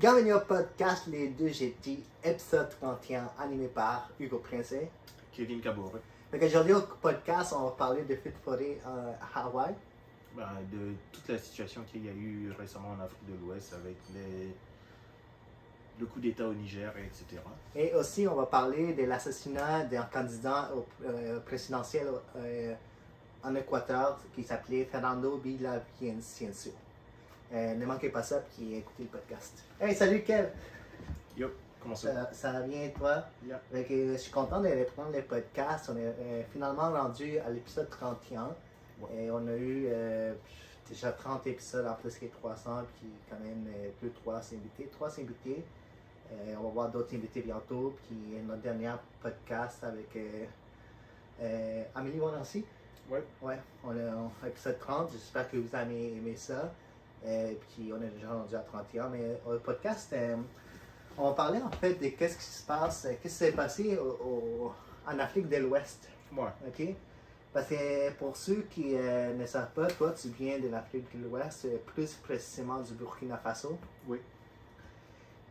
Bienvenue au podcast Les Deux GT, épisode 31, animé par Hugo Princet. Kevin Caboret. Donc aujourd'hui au podcast, on va parler de feux de forêt à Hawaï. De toute la situation qu'il y a eu récemment en Afrique de l'Ouest avec le coup d'État au Niger, etc. Et aussi, on va parler de l'assassinat d'un candidat au présidentiel en Équateur qui s'appelait Fernando Villavicencio. Ne manquez pas ça puis écoutez le podcast. Hey, salut Kev! Yo, comment ça? Ça va bien toi? Yeah. Donc, je suis content de reprendre le podcast. On est finalement rendu à l'épisode 31. Ouais. Et on a eu déjà 30 épisodes en plus que 300, puis quand même 3 invités. On va voir d'autres invités bientôt. Puis notre dernier podcast avec Amélie Wanancy. Ouais. Ouais, on est en épisode 30. J'espère que vous avez aimé ça. Puis on est déjà rendu à 31. Mais le podcast, on va parler en fait de qu'est-ce qui se passe, qu'est-ce qui s'est passé en Afrique de l'Ouest. Ouais. OK? Parce que pour ceux qui ne savent pas, toi tu viens de l'Afrique de l'Ouest, plus précisément du Burkina Faso. Oui.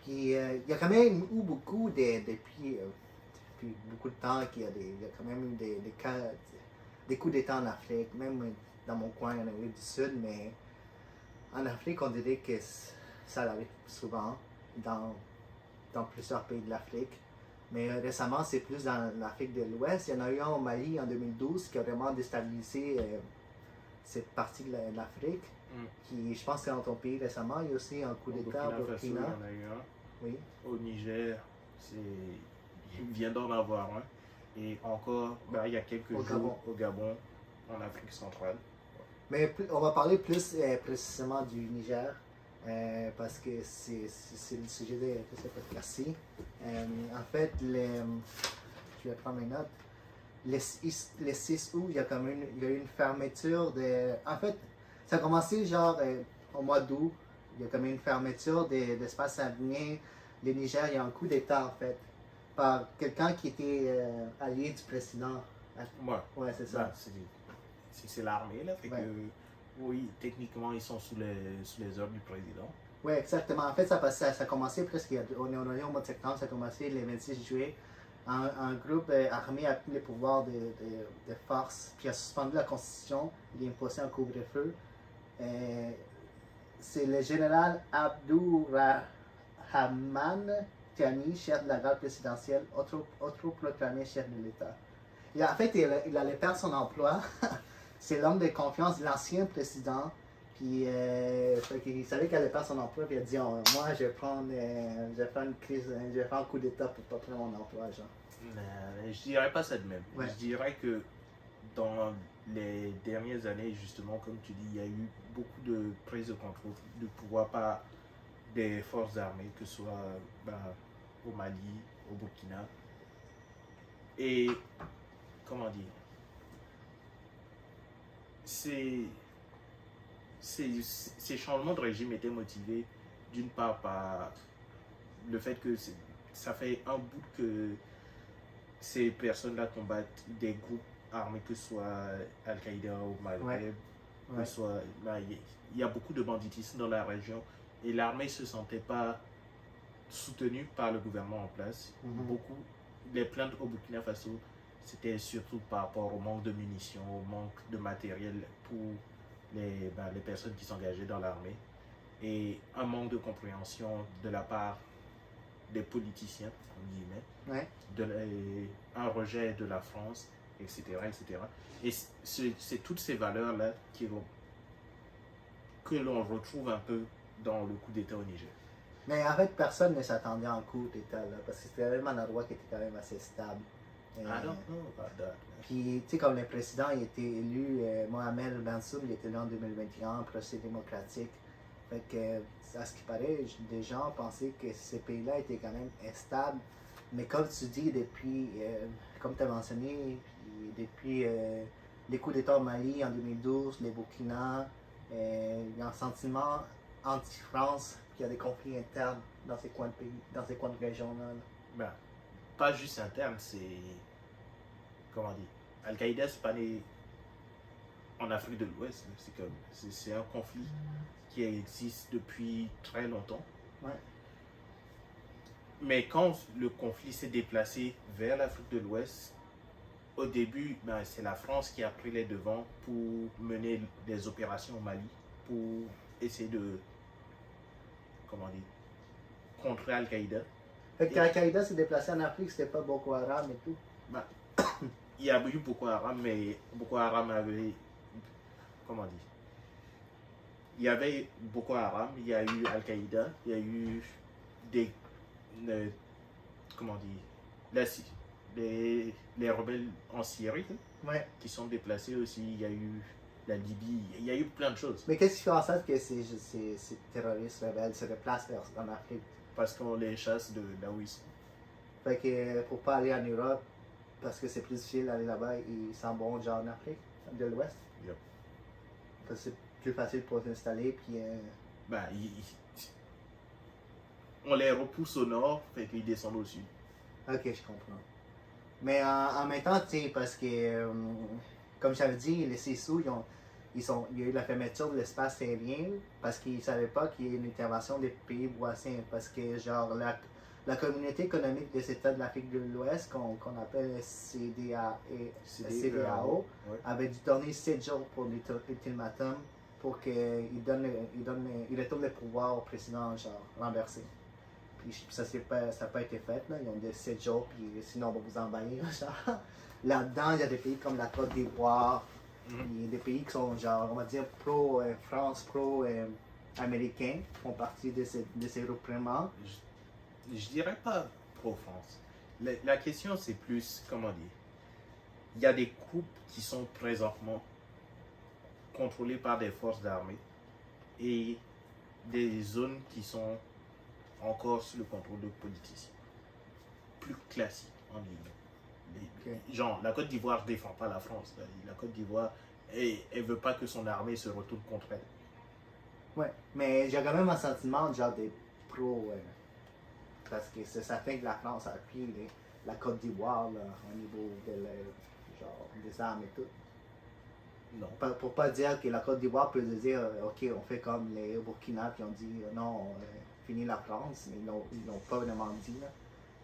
Puis il y a quand même eu beaucoup depuis beaucoup de temps qu'il y a quand même eu des cas, des coups d'État en Afrique, même dans mon coin en Amérique du Sud, mais en Afrique on dirait que ça arrive souvent dans plusieurs pays de l'Afrique. Mais récemment, c'est plus dans l'Afrique de l'Ouest. Il y en a eu un au Mali en 2012 qui a vraiment déstabilisé cette partie de l'Afrique. Qui, je pense que dans ton pays récemment, il y a aussi un coup d'État au Burkina. Il y en a eu un. Oui. Au Niger, il vient d'en avoir un. Et encore, il y a quelques jours au Gabon, en Afrique centrale. Mais on va parler plus précisément du Niger. Parce que c'est le sujet de ce podcast-ci. En fait, je vais prendre mes notes. Le 6 août, il y a eu une fermeture de. En fait, ça a commencé genre au mois d'août. Il y a comme une fermeture d'espace avenir. Le Niger, il y a un coup d'État en fait. Par quelqu'un qui était allié du président. Ouais, c'est ça. C'est l'armée, là. Fait que. Oui, techniquement, ils sont sous les ordres du président. Oui, exactement. En fait, ça a commencé presque, on est au mois de septembre, ça a commencé le 26 juillet. Un groupe armé a pris le pouvoir de force, puis a suspendu la constitution, il a imposé un couvre-feu. C'est le général Abdourahmane Tiani, chef de la garde présidentielle, autoproclamé chef de l'État. Et en fait, il allait perdre son emploi. C'est l'homme de confiance de l'ancien président. Puis il savait qu'il allait perdre son emploi. Puis il a dit moi, je vais faire une crise, je vais faire un coup d'État pour pas prendre mon emploi. Genre. Je dirais pas ça de même. Ouais. Je dirais que dans les dernières années, justement, comme tu dis, il y a eu beaucoup de prise de contrôle, de pouvoir par des forces armées, que ce soit au Mali, au Burkina. Et comment dire? Ces changements de régime étaient motivés d'une part par le fait que ça fait un bout que ces personnes-là combattent des groupes armés, que ce soit Al-Qaïda ou Maghreb, que ce soit, il y a beaucoup de banditisme dans la région et l'armée ne se sentait pas soutenue par le gouvernement en place. Beaucoup, les plaintes au Burkina Faso, c'était surtout par rapport au manque de munitions, au manque de matériel pour les personnes qui s'engageaient dans l'armée et un manque de compréhension de la part des politiciens, en guillemets, un rejet de la France, etc. etc. Et c'est toutes ces valeurs-là que l'on retrouve un peu dans le coup d'État au Niger. Mais en fait, personne ne s'attendait à un coup d'État, là, parce que c'était vraiment un endroit qui était quand même assez stable. I don't know about that. Puis, tu sais, comme le président, il était élu, Mohamed Bensoum, il était élu en 2021, procès démocratique. Fait que, à ce qui paraît, des gens pensaient que ces pays-là étaient quand même instables. Mais comme tu dis, depuis, comme tu as mentionné, depuis les coups d'État au Mali en 2012, les Burkina, il y a un sentiment anti-France, qu'il y a des conflits internes dans ces coins de pays, dans ces coins de région-là. Pas juste interne, c'est. Comment dire? Al-Qaïda, c'est pas né en Afrique de l'Ouest. C'est un conflit qui existe depuis très longtemps. Ouais. Mais quand le conflit s'est déplacé vers l'Afrique de l'Ouest, au début, ben, c'est la France qui a pris les devants pour mener des opérations au Mali, pour essayer de, comment dire, contrer Al-Qaïda. Fait que Al-Qaïda s'est déplacé en Afrique, c'était pas Boko Haram et tout. Ben, il y a eu Boko Haram, mais Boko Haram avait, comment dire, il y avait Boko Haram, il y a eu Al-Qaïda, il y a eu des, comment dire, les rebelles en Syrie Ouais. qui sont déplacés aussi, il y a eu la Libye, il y a eu plein de choses. Mais qu'est-ce qui fait en sorte que ces terroristes rebelles se déplacent en Afrique? Parce qu'on les chasse de là où ils sont. Fait que pour pas aller en Europe, parce que c'est plus difficile d'aller là-bas, ils s'en vont genre en Afrique de l'Ouest. Yep. Parce que c'est plus facile pour s'installer, puis... Ben, on les repousse au nord, fait qu'ils descendent au sud. Ok, je comprends. Mais en même temps, tu sais, parce que, comme j'avais dit, les Sissous, il y a eu la fermeture de l'espace aérien parce qu'ils ne savaient pas qu'il y ait une intervention des pays voisins. Parce que, genre, la communauté économique des États de l'Afrique de l'Ouest, qu'on appelle CDAO, ouais. avait dû donner 7 jours pour l'ultimatum pour qu'il retourne le pouvoir au président, genre, renversé. Puis ça n'a pas été fait, là. Ils ont dit 7 jours, puis sinon on va vous envahir. Là-dedans, il y a des pays comme la Côte d'Ivoire, puis des pays qui sont, genre, on va dire, pro-France, pro-américains, font partie de ces regroupements. Je dirais pas pro-France. La question, c'est plus, comment dire, il y a des groupes qui sont présentement contrôlés par des forces armées et des zones qui sont encore sous le contrôle de politiciens. Plus classique, en ligne. Genre, la Côte d'Ivoire ne défend pas la France. La Côte d'Ivoire, elle ne veut pas que son armée se retourne contre elle. Ouais, mais j'ai quand même un sentiment genre des pros, parce que ça fait que la France a pris la Côte d'Ivoire au niveau genre, des armes et tout. Non. Pour pas dire que la Côte d'Ivoire peut dire, ok, on fait comme les Burkina qui ont dit, non, fini la France, mais ils l'ont pas vraiment dit. Là.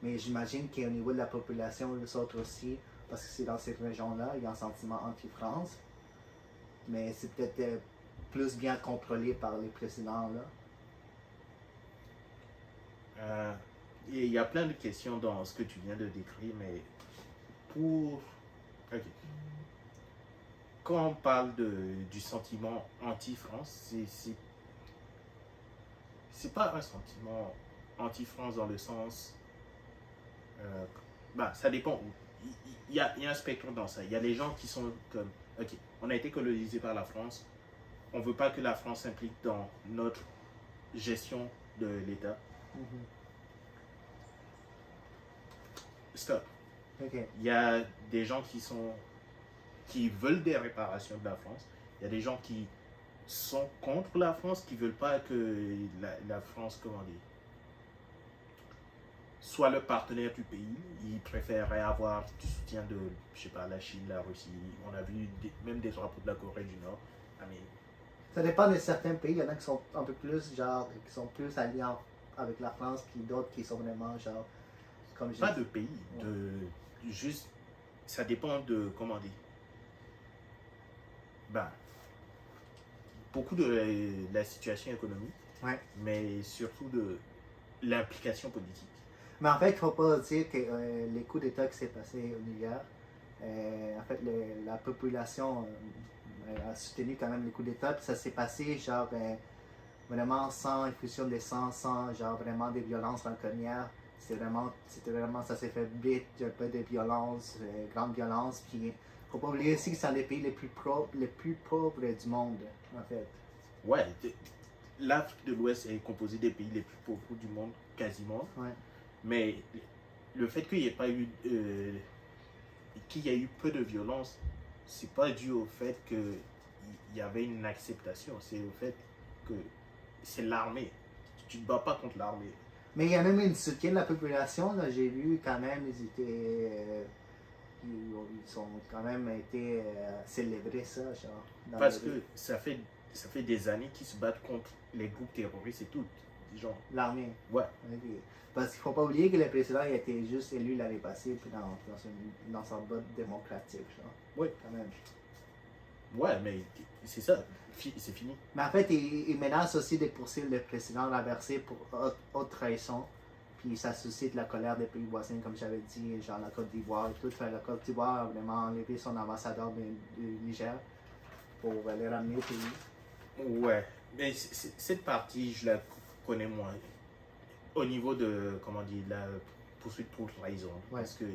Mais j'imagine qu'au niveau de la population, les autres aussi, parce que c'est dans cette région-là, il y a un sentiment anti-France. Mais c'est peut-être plus bien contrôlé par les présidents. Là. Il y a plein de questions dans ce que tu viens de décrire, mais pour... Ok. Quand on parle du sentiment anti-France, c'est pas un sentiment anti-France dans le sens... ça dépend. Il y a un spectre dans ça. Il y a des gens qui sont comme, ok, on a été colonisé par la France, on veut pas que la France s'implique dans notre gestion de l'État. Stop. Okay. Il y a des gens qui veulent des réparations de la France. Il y a des gens qui sont contre la France, qui veulent pas que la France, comment dire, soit le partenaire du pays. Ils préféreraient avoir du soutien de, je sais pas, la Chine, la Russie. On a vu même des drapeaux de la Corée du Nord. Ça dépend de certains pays. Il y en a qui sont un peu plus, genre, qui sont plus alliés avec la France, puis d'autres qui sont vraiment, genre, comme pas de pays, juste, ça dépend de, comment dire, beaucoup de la situation économique, ouais. Mais surtout de l'implication politique. Mais en fait, il ne faut pas dire que les coups d'État qui s'est passé au Niger, en fait, la population a soutenu quand même les coups d'État, puis ça s'est passé, genre, vraiment sans effusion de sang, sans, genre, vraiment des violences rancunières. C'était vraiment, ça s'est fait vite, un peu de violence, grande violence, puis faut pas oublier aussi que c'est un des pays les plus pauvres du monde, en fait. Ouais, l'Afrique de l'Ouest est composée des pays les plus pauvres du monde, quasiment. Ouais. Mais le fait qu'il n'y ait pas eu, qu'il y ait eu peu de violence, c'est pas dû au fait qu'il y avait une acceptation, c'est au fait que c'est l'armée. Tu ne te bats pas contre l'armée. Mais il y a même une soutien de la population, là, j'ai vu quand même, ils ont quand même été célébrés ça, genre. Parce que ça fait des années qu'ils se battent contre les groupes terroristes et tout. genre. L'armée. Ouais. Ok. Parce qu'il ne faut pas oublier que le président il a été juste élu l'année passée puis dans son vote démocratique. Genre. Oui. Quand même. Ouais, mais c'est ça. C'est fini. Mais en fait, il menace aussi de poursuivre le président renversé pour haute trahison. Puis ça suscite la colère des pays voisins, comme j'avais dit, genre la Côte d'Ivoire et tout. Fait, la Côte d'Ivoire a vraiment enlevé son ambassadeur du Niger pour le ramener au pays. Ouais. Mais cette partie, je la connais moins. Au niveau de, comment dire, la poursuite pour trahison. Ouais. Parce que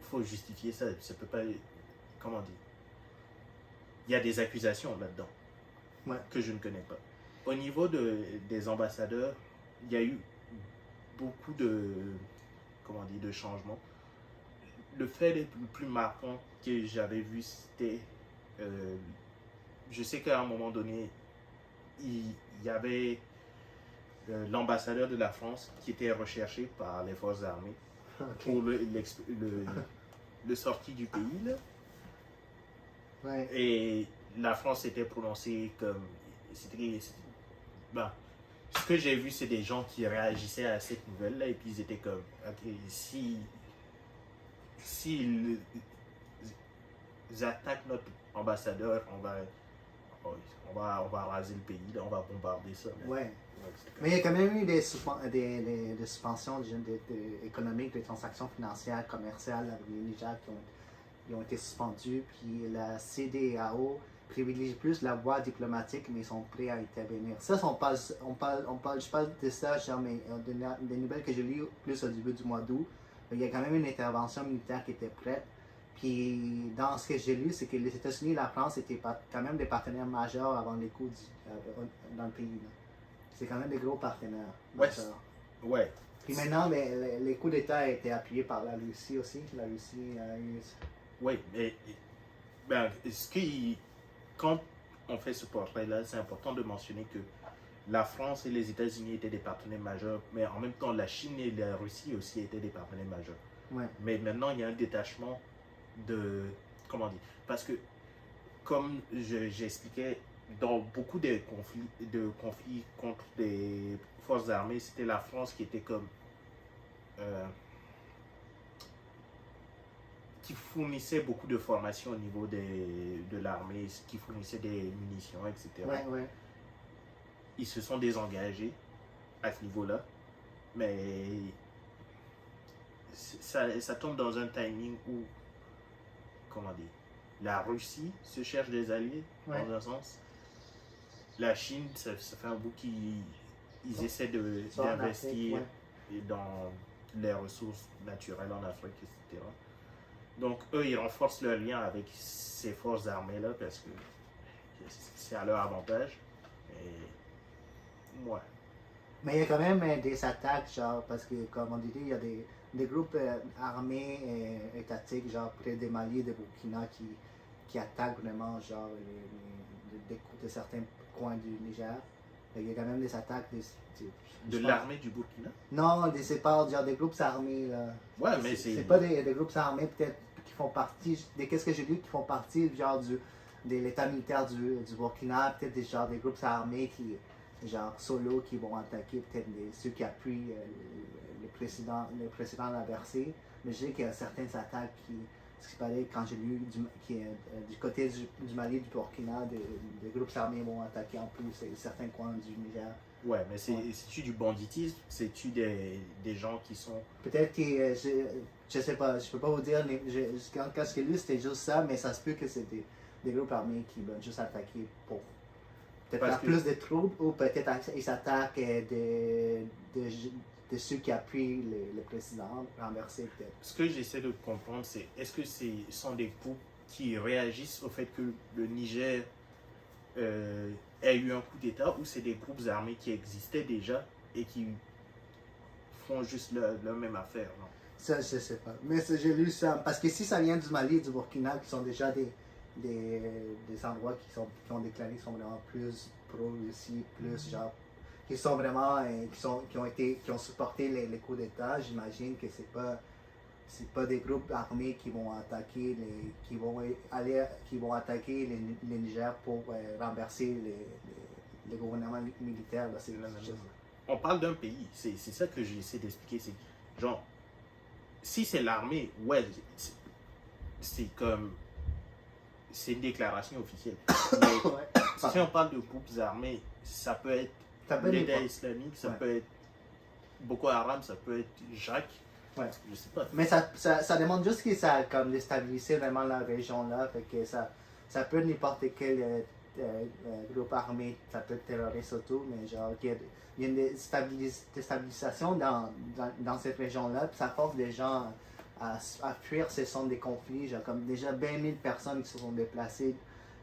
faut justifier ça. Ça peut pas. Comment dire. Il y a des accusations là-dedans. Ouais. Que je ne connais pas. Au niveau des ambassadeurs, il y a eu beaucoup de, comment dire, de changements. Le fait le plus marquant que j'avais vu, c'était, je sais qu'à un moment donné, il y avait l'ambassadeur de la France qui était recherché par les forces armées Okay. pour le sortie du pays. Là. Ouais. Et la France s'était prononcée comme... Ben, ce que j'ai vu, c'est des gens qui réagissaient à cette nouvelle-là et puis ils étaient comme, ok, si ils attaquent notre ambassadeur, on va raser le pays, là, on va bombarder ça. Ouais. Mais il y a quand même eu des suspensions économiques, des transactions financières, commerciales avec le Niger qui ont été suspendues. Puis la CEDEAO privilégie plus la voie diplomatique, mais ils sont prêts à intervenir. Ça, on parle je parle de ça, genre, mais des nouvelles que j'ai lues plus au début du mois d'août. Il y a quand même une intervention militaire qui était prête. Puis dans ce que j'ai lu, c'est que les États-Unis et la France étaient quand même des partenaires majeurs avant les coups dans le pays. Là. C'est quand même des gros partenaires. Ouais. Ouais. Puis maintenant, les coups d'État étaient appuyés par la Russie aussi. La Russie a eu... Oui, mais ben, quand on fait ce portrait-là, c'est important de mentionner que la France et les États-Unis étaient des partenaires majeurs, mais en même temps, la Chine et la Russie aussi étaient des partenaires majeurs. Ouais. Mais maintenant, il y a un détachement de... Comment dire? Parce que, comme j'expliquais, dans beaucoup de conflits contre des forces armées, c'était la France qui était comme... qui fournissait beaucoup de formations au niveau de l'armée, qui fournissait des munitions, etc. Ouais, ouais. Ils se sont désengagés à ce niveau-là, mais ça tombe dans un timing où, comment dire, la Russie se cherche des alliés, Ouais. dans un sens. La Chine, ça fait un bout qu'ils essaient d'investir dans les ressources naturelles en Afrique, etc. Donc, eux, ils renforcent leur lien avec ces forces armées-là parce que c'est à leur avantage. Et, ouais. Mais il y a quand même des attaques, genre, parce que, comme on dit, il y a des groupes armés étatiques, genre, près des Mali, des Burkina, qui attaquent vraiment, genre, de certains coins du Niger. Il y a quand même des attaques de l'armée du Burkina? Non, c'est pas genre des groupes armés, là. Ouais, mais c'est pas des groupes armés, peut-être, qui font partie, qu'est-ce que j'ai lu, qui font partie, genre, de l'état militaire du Burkina, peut-être des groupes armés qui, genre, solo, qui vont attaquer, peut-être ceux qui appuient le précédent inversé. Mais je sais qu'il y a certaines attaques ce qui paraît, quand j'ai lu, du côté du Mali, du Burkina, des groupes armés vont attaquer en plus certains coins du Niger. Ouais, mais c'est-tu du banditisme? C'est-tu des gens qui sont... Peut-être que, je sais pas, je peux pas vous dire, mais quand je l'ai lu, c'était juste ça, mais ça se peut que c'est des groupes armés qui veulent juste attaquer pour peut-être faire plus de troubles, ou peut-être ils s'attaquent de ceux qui appuient le président renversé, peut-être. Ce que j'essaie de comprendre, c'est est-ce que ce sont des groupes qui réagissent au fait que le Niger a eu un coup d'État, ou c'est des groupes armés qui existaient déjà et qui font juste leur même affaire, non? Ça, je sais pas. Mais j'ai lu ça, parce que si ça vient du Mali et du Burkina, qui sont déjà des endroits qui ont déclaré qu'ils sont vraiment plus pro-Russie, plus genre, qui sont vraiment, qui ont supporté les coups d'État, j'imagine que c'est pas des groupes armés qui vont attaquer qui vont attaquer les Niger pour renverser les gouvernements militaires. Là, on parle d'un pays. C'est ça que j'essaie d'expliquer. C'est genre, si c'est l'armée, ouais, c'est comme, c'est une déclaration officielle. Mais Ouais. si on parle de groupes armés, ça peut être Ça peut l'État n'importe. islamique, ça Ouais. peut être Boko Haram, ça peut être Jacques, Ouais. je sais pas. Mais ça demande juste que ça a comme déstabilisé vraiment la région là. Fait que ça peut n'importe quel groupe armé, ça peut être terroriste surtout, mais genre il y a une déstabilisation dans cette région-là, puis ça force les gens à fuir ces zones de conflits. Genre comme déjà 20 000 personnes qui se sont déplacées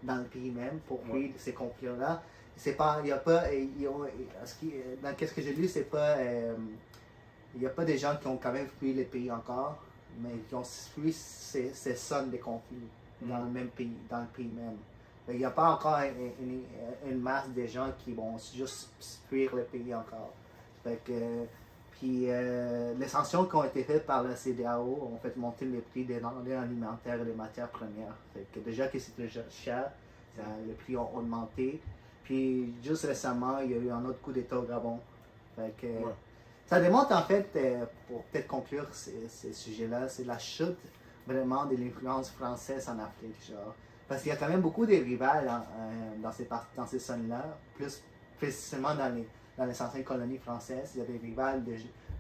dans le pays même pour fuir ces conflits-là. C'est pas, il y a pas, dans qu'est-ce que j'ai lu, c'est pas, il n'y a pas des gens qui ont quand même fui le pays encore, mais qui ont fui ces zones de conflit dans le même pays, dans le pays même. Il n'y a pas encore une masse de gens qui vont juste fuir le pays encore. Fait que, puis les sanctions qui ont été faites par la CEDEAO ont fait monter les prix des denrées alimentaires et des matières premières. Fait que déjà que c'était cher, les prix ont augmenté. Puis juste récemment, il y a eu un autre coup d'État au Gabon. Fait que, ça démontre en fait, pour peut-être conclure ces sujets-là, c'est la chute vraiment de l'influence française en Afrique. Genre. Parce qu'il y a quand même beaucoup de rivales dans ces zones-là, plus précisément dans les anciennes colonies françaises. Il y a des rivales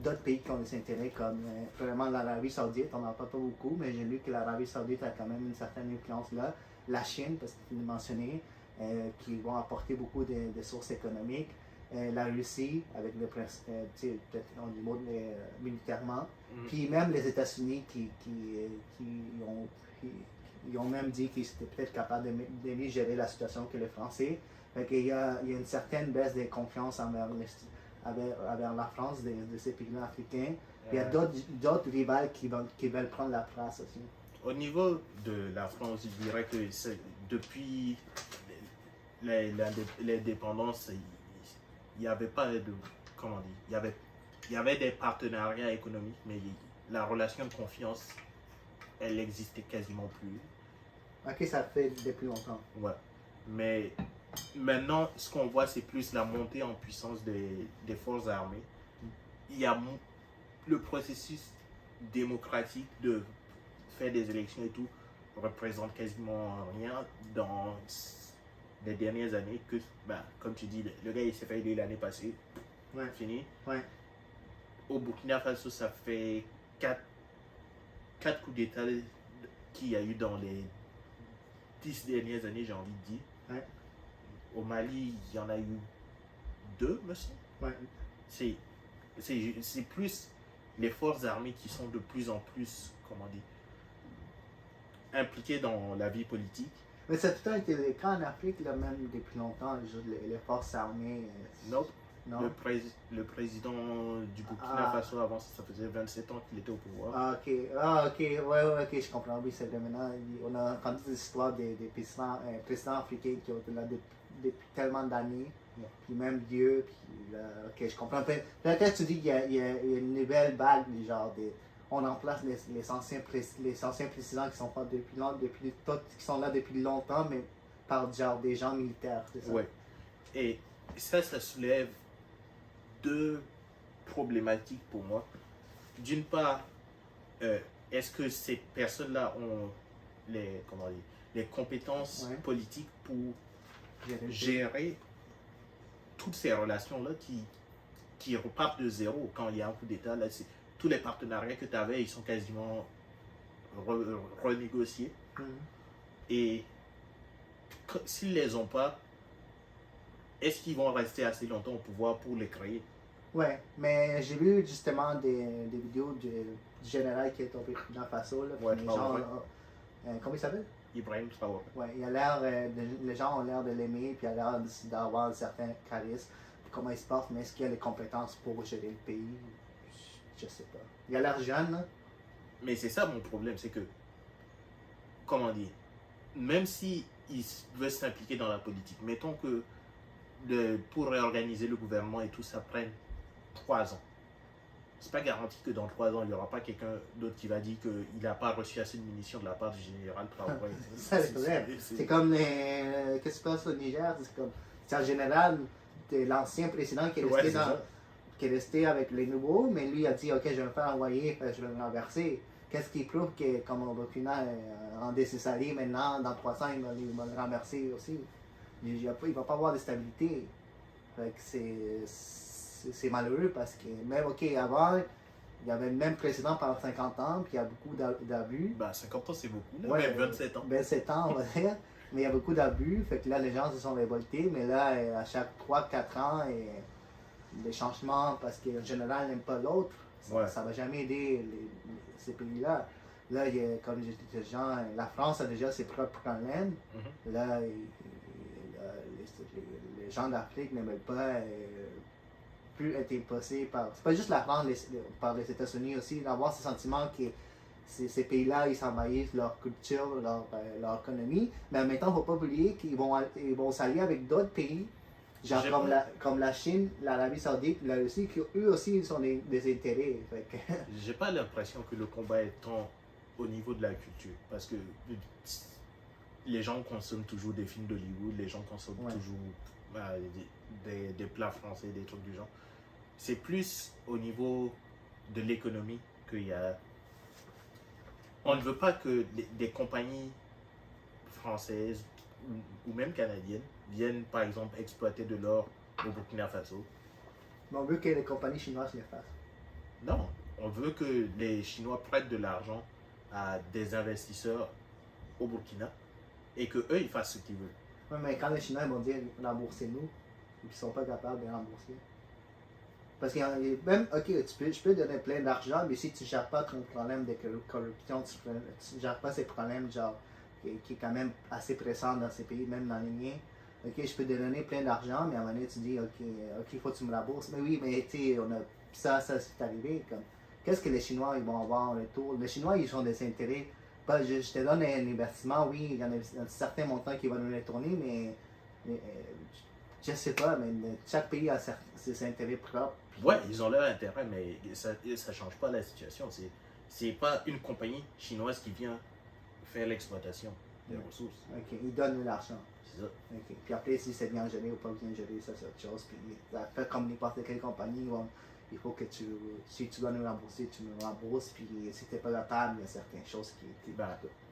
d'autres pays qui ont des intérêts, comme probablement l'Arabie Saoudite. On n'en parle pas beaucoup, mais j'ai lu que l'Arabie Saoudite a quand même une certaine influence là. La Chine, parce que tu l'as mentionné, qui vont apporter beaucoup de sources économiques. La Russie, avec le peut-être au niveau militairement. Puis même les États-Unis qui ont même dit qu'ils étaient peut-être capables de mieux gérer la situation que les Français. Fait qu'il y a une certaine baisse de confiance envers la France de ces pays-là africains. Il y a d'autres rivales qui veulent prendre la place aussi. Au niveau de la France, je dirais que depuis l'indépendance, il n'y avait pas de, comment dire, il y avait des partenariats économiques, mais la relation de confiance, elle n'existait quasiment plus. Ok, ça fait depuis longtemps. Ouais. Mais maintenant, ce qu'on voit, c'est plus la montée en puissance des forces armées. Il y a le processus démocratique de faire des élections et tout représente quasiment rien dans les dernières années. Que, comme tu dis, le gars il s'est fait aider l'année passée. Ouais. Fini. Ouais. Au Burkina Faso, ça fait 4 coups d'État qu'il y a eu dans les 10 dernières années, j'ai envie de dire. Ouais. Au Mali, il y en a eu 2, me semble. Ouais. C'est plus les forces armées qui sont de plus en plus, comment dire, impliquées dans la vie politique. Mais ça a tout le temps été le cas en Afrique, là, même depuis longtemps, les forces armées. Nope. Non. Le président du Burkina Faso, avant ça faisait 27 ans qu'il était au pouvoir. Ah, ok, ouais, ok, je comprends. Oui, c'est vrai. Maintenant, on a entendu des histoires des présidents africains qui ont été là depuis tellement d'années. Puis même Dieu, puis là, ok, je comprends. Peut-être tu dis qu'il y a une nouvelle vague, genre, on remplace les anciens présidents qui sont pas qui sont là depuis longtemps, mais par genre des gens militaires, c'est ça? Ouais. Et ça soulève 2 problématiques pour moi. D'une part, est-ce que ces personnes-là ont les compétences politiques pour gérer toutes ces relations-là qui repartent de zéro quand il y a un coup d'État? Là, tous les partenariats que tu avais, ils sont quasiment renégociés. Et s'ils ne les ont pas, est-ce qu'ils vont rester assez longtemps au pouvoir pour les créer? Ouais, mais j'ai vu justement des vidéos du général qui est au Burkina Faso. Là, les gens, comment il s'appelle? Ibrahim Traoré. Ouais, il a l'air, les gens ont l'air de l'aimer, puis il a l'air d'avoir un certain charisme. Comment il se porte, mais est-ce qu'il a les compétences pour gérer le pays? Je sais pas. Il a l'air jeune, là. Mais c'est ça mon problème, c'est que, comment dire, même si il veut s'impliquer dans la politique, mettons que pour réorganiser le gouvernement et tout, ça prenne 3 ans. C'est pas garanti que dans 3 ans, il n'y aura pas quelqu'un d'autre qui va dire qu'il n'a pas reçu assez de munitions de la part du général Traoré. Ça, c'est vrai. C'est comme qu'est-ce qui se passe au Niger? C'est en général, l'ancien président qui est resté qui est resté avec les nouveaux, mais lui a dit, ok, je vais me faire envoyer, je vais me renverser. Qu'est-ce qui prouve que, comme au Burkina, en décessarie, maintenant, dans 300, il va le renverser aussi. Il ne va pas avoir de stabilité. Fait que c'est malheureux parce que même, ok, avant, il y avait le même président pendant 50 ans, puis il y a beaucoup d'abus. Bah, 50 ans, c'est beaucoup, là. Ouais, Même 27 ans. 27 ans, on va dire. Mais il y a beaucoup d'abus, fait que là, les gens se sont révoltés, mais là, à chaque 3-4 ans, des changements, parce qu'en général, ils n'aiment pas l'autre, ça Ouais. ne va jamais aider ces pays-là. Là, comme je dis, la France a déjà ses propres problèmes. Là, les gens d'Afrique ne veulent pas plus être imposés par. C'est pas juste la France, par les États-Unis aussi, d'avoir ce sentiment que ces pays-là, ils s'envahissent leur culture, leur économie. Mais en même temps, il ne faut pas oublier qu'ils vont s'allier avec d'autres pays, genre comme la Chine, l'Arabie Saoudite, la Russie, qui eux aussi ils ont des intérêts. J'ai pas l'impression que le combat est tant au niveau de la culture. Parce que les gens consomment toujours des films d'Hollywood, les gens consomment toujours des plats français, des trucs du genre. C'est plus au niveau de l'économie qu'il y a. On ne veut pas que des compagnies françaises ou même canadiennes viennent par exemple exploiter de l'or au Burkina Faso. Mais on veut que les compagnies chinoises le fassent. Non, on veut que les Chinois prêtent de l'argent à des investisseurs au Burkina et que eux ils fassent ce qu'ils veulent. Oui, mais quand les Chinois vont dire remboursez-nous, ils ne sont pas capables de rembourser. Parce que même, ok, je peux donner plein d'argent, mais si tu ne gères pas ton problème de corruption, tu ne gères pas ces problèmes genre, qui est quand même assez pressant dans ces pays, même dans les miens. Ok, je peux te donner plein d'argent, mais à un moment donné, tu dis, ok, il faut que tu me rembourses. Mais oui, mais tu sais, ça c'est arrivé. Qu'est-ce que les Chinois ils vont avoir en retour? Les Chinois, ils ont des intérêts. Je te donne un investissement, oui, il y en a un certain montant qui va nous retourner, mais je sais pas, mais chaque pays a ses intérêts propres. Ouais, ils ont leur intérêt, mais ça ne change pas la situation. C'est pas une compagnie chinoise qui vient faire l'exploitation des ressources. Ok, ils donnent l'argent. C'est ça. Ok. Puis après, si c'est bien géré ou pas bien géré, ça c'est autre chose. Puis ça fait comme n'importe quelle compagnie, il faut que si tu dois nous rembourser, tu nous rembourses. Puis si tu n'es pas capable, il y a certaines choses qui.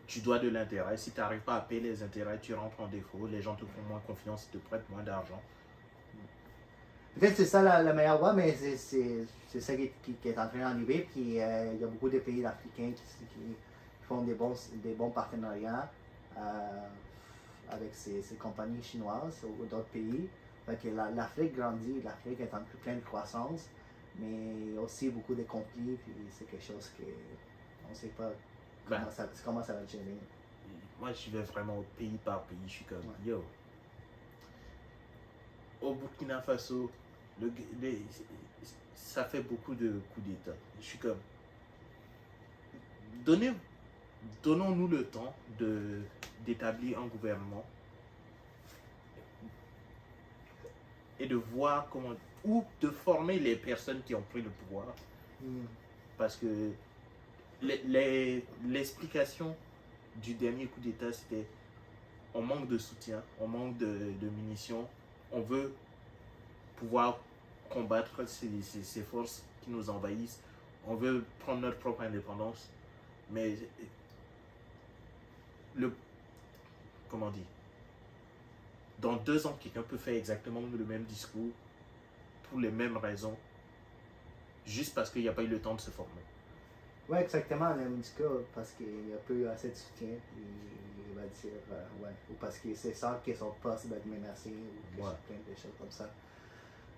Tu dois de l'intérêt. Si tu n'arrives pas à payer les intérêts, tu rentres en défaut. Les gens te font moins confiance, ils te prêtent moins d'argent. Peut-être que c'est ça la meilleure voie, mais c'est ça qui est en train d'arriver. Puis il y a beaucoup de pays africains qui font des bons partenariats avec ces compagnies chinoises ou d'autres pays. L'Afrique grandit, l'Afrique est en pleine croissance, mais il y a aussi beaucoup de conflits, puis c'est quelque chose qu'on ne sait pas comment ça va être géré. Moi, je vais vraiment pays par pays. Je suis comme, yo. Au Burkina Faso, ça fait beaucoup de coups d'État. Je suis comme, donnons-nous le temps d'établir un gouvernement et de voir comment, ou de former les personnes qui ont pris le pouvoir. Parce que l'explication du dernier coup d'État, c'était on manque de soutien, on manque de munitions, on veut pouvoir combattre ces forces qui nous envahissent, on veut prendre notre propre indépendance, mais comment dire, dans 2 ans, quelqu'un peut faire exactement le même discours pour les mêmes raisons, juste parce qu'il n'y a pas eu le temps de se former. Oui, exactement, le même discours, parce qu'il n'y a pas eu assez de soutien, puis il va dire, ou parce que c'est ça que son poste va être menacé, ou plein de choses comme ça.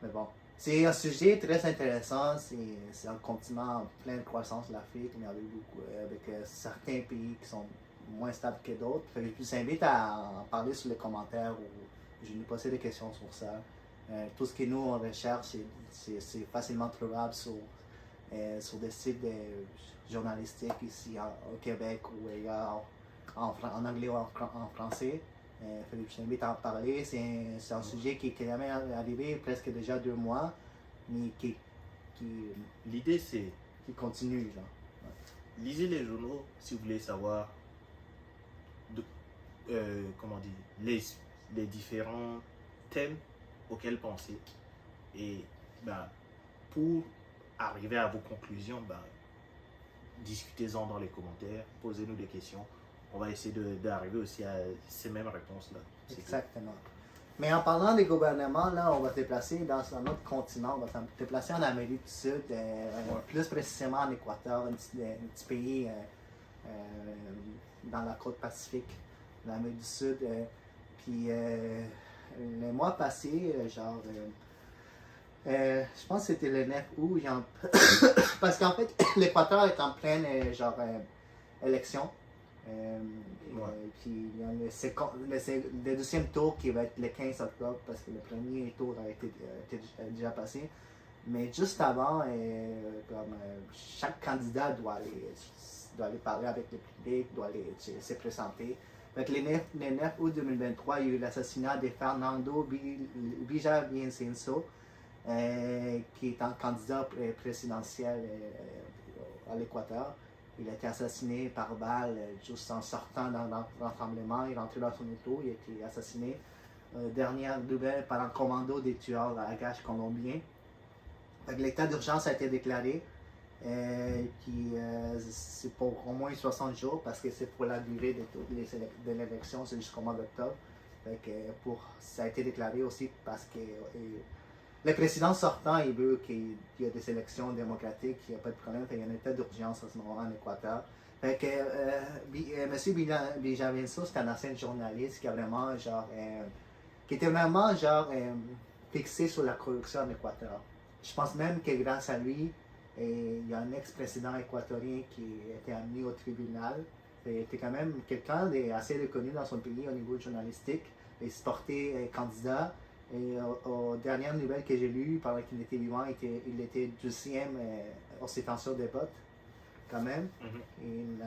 Mais bon, c'est un sujet très intéressant, c'est un continent en pleine croissance, l'Afrique, mais avec certains pays qui sont moins stables que d'autres. Je vous invite à en parler sur les commentaires ou je nous poser des questions sur ça. Tout ce que nous on recherche, c'est facilement trouvable sur des sites journalistiques ici au Québec ou ailleurs, en anglais ou en français. Je vous invite à en parler. C'est un sujet qui est jamais arrivé presque déjà 2 mois, mais l'idée c'est qui continue. Genre. Ouais. Lisez les journaux si vous voulez savoir comment dire, les différents thèmes auxquels penser. Et pour arriver à vos conclusions, ben, discutez-en dans les commentaires, posez-nous des questions. On va essayer d'arriver aussi à ces mêmes réponses-là. Exactement. Mais en parlant des gouvernements, là, on va se déplacer dans un autre continent, on va se déplacer en Amérique du Sud, plus précisément en Équateur, un petit pays dans la côte Pacifique, l'Amérique du Sud. Puis le mois passé, je pense que c'était le 9 août, parce qu'en fait, l'Équateur est en pleine élection. Puis il y a le deuxième tour qui va être le 15 octobre parce que le premier tour a été déjà passé. Mais juste avant, chaque candidat doit aller parler avec le public, doit aller se présenter. Donc, le 9 août 2023, il y a eu l'assassinat de Fernando Villavicencio, qui est un candidat présidentiel à l'Équateur. Il a été assassiné par balle juste en sortant dans l'entremblement. Il est rentré dans son auto, il a été assassiné. Dernière nouvelle par un commando des tueurs à gages colombiens. L'état d'urgence a été déclaré. C'est pour au moins 60 jours parce que c'est pour la durée de l'élection, c'est jusqu'au mois d'octobre. Ça a été déclaré aussi parce que le président sortant, il veut qu'il y ait des élections démocratiques, il n'y a pas de problème, il y a un état d'urgence en ce moment en Équateur. M. Villavicencio, c'est un ancien journaliste qui était vraiment fixé sur la corruption en Équateur. Je pense même que grâce à lui, il y a un ex-président équatorien qui a été amené au tribunal. Il était quand même quelqu'un d'assez reconnu dans son pays au niveau journalistique. Il se portait candidat. Et aux dernières nouvelles que j'ai lues, pendant qu'il était vivant, il était deuxième aux intentions des votes, quand même. Il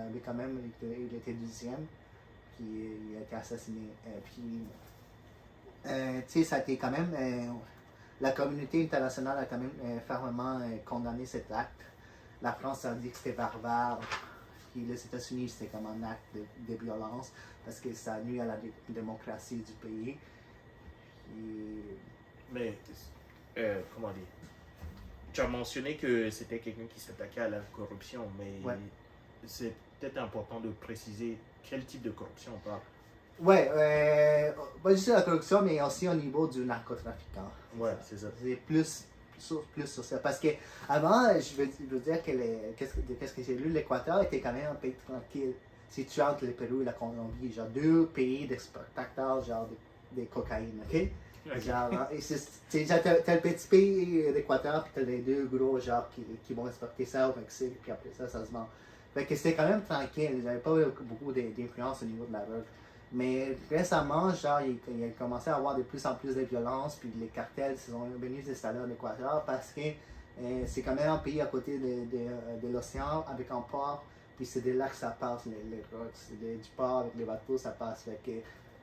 était deuxième, puis il a été assassiné. Ça a été quand même. La communauté internationale a quand même fermement condamné cet acte. La France a dit que c'était barbare. Puis les États-Unis, c'était comme un acte de violence parce que ça nuit à la démocratie du pays. Mais, comment dire, tu as mentionné que c'était quelqu'un qui s'attaquait à la corruption, mais c'est peut-être important de préciser quel type de corruption on parle. Pas juste la corruption, mais aussi au niveau du narcotrafiquant. C'est ça. C'est plus sur ça. Parce que avant, je veux dire que qu'est-ce que j'ai lu, l'Équateur était quand même un pays tranquille, situé entre le Pérou et la Colombie, deux pays d'exportateurs, de cocaïne, ok? T'as le petit pays d'Équateur, puis t'as les deux gros, qui vont exporter ça au Mexique, puis après ça se vend. Fait que c'était quand même tranquille, il n'y avait pas beaucoup d'influence au niveau de la drogue. Mais récemment, il a commencé à avoir de plus en plus de violence, puis les cartels se sont venus s'installer en Équateur parce que c'est quand même un pays à côté de l'océan avec un port, puis c'est de là que ça passe, les drogues, c'est du port avec les bateaux, ça passe. Fait que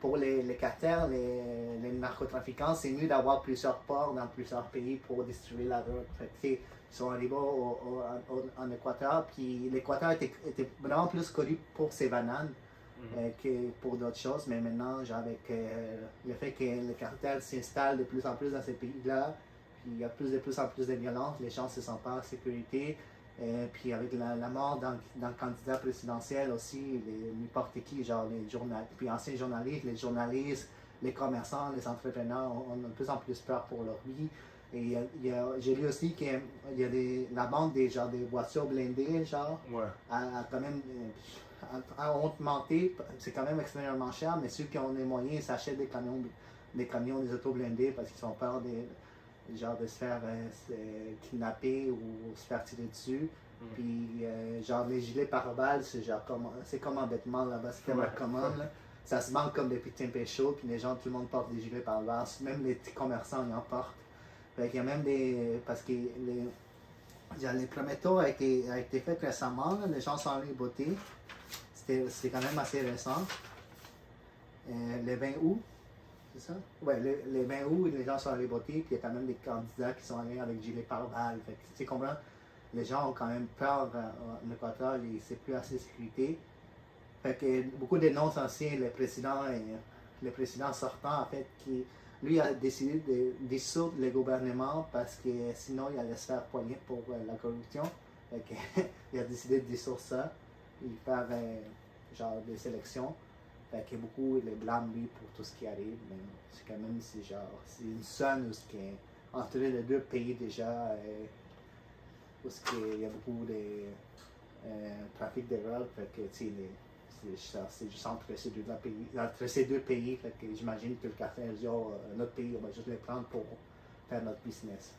pour les cartels, les narcotrafiquants, c'est mieux d'avoir plusieurs ports dans plusieurs pays pour distribuer la drogue. Fait que, ils sont arrivés en Équateur, puis l'Équateur était vraiment plus connu pour ses bananes. Que pour d'autres choses, mais maintenant, avec le fait que le cartel s'installe de plus en plus dans ces pays-là, puis il y a de plus en plus de violence, les gens ne se sentent pas en sécurité, puis avec la mort dans le candidat présidentiel aussi, n'importe qui, puis anciens journalistes, les commerçants, les entrepreneurs ont de plus en plus peur pour leur vie. Et j'ai lu aussi qu'il y a la vente des voitures blindées, a quand même augmenté. C'est quand même extrêmement cher, mais ceux qui ont les moyens s'achètent des camions, des autos blindés parce qu'ils ont peur de se faire kidnapper ou se faire tirer dessus. Puis les gilets pare-balles, c'est comme un vêtement là-bas, c'est tellement commun. Là. Ça se vend comme des petits péchos, puis tout le monde porte des gilets pare-balles. Même les petits commerçants ils en portent. Fait qu'il y a même parce que les prométhos a été fait récemment, là, les gens sont allés voter. C'était quand même assez récent. Le 20 août, c'est ça? Ouais, le 20 août, les gens sont allés voter, puis il y a quand même des candidats qui sont allés avec gilet pare-balles. Fait que, tu sais, comprends? Les gens ont quand même peur en Équateur, c'est plus assez de sécurité. Fait que beaucoup de noms anciens, le président sortant, en fait, qui lui a décidé de dissoudre le gouvernement parce que sinon il allait se faire poigner pour la corruption. Fait que, il a décidé de dissoudre ça et faire genre des élections. Fait que beaucoup les blâment lui pour tout ce qui arrive, mais c'est quand même c'est une zone où entre les deux pays déjà où il y a beaucoup de trafic de drogue. Fait que c'est juste entre ces deux pays. Fait que j'imagine que le cartel dit notre pays, on va juste les prendre pour faire notre business.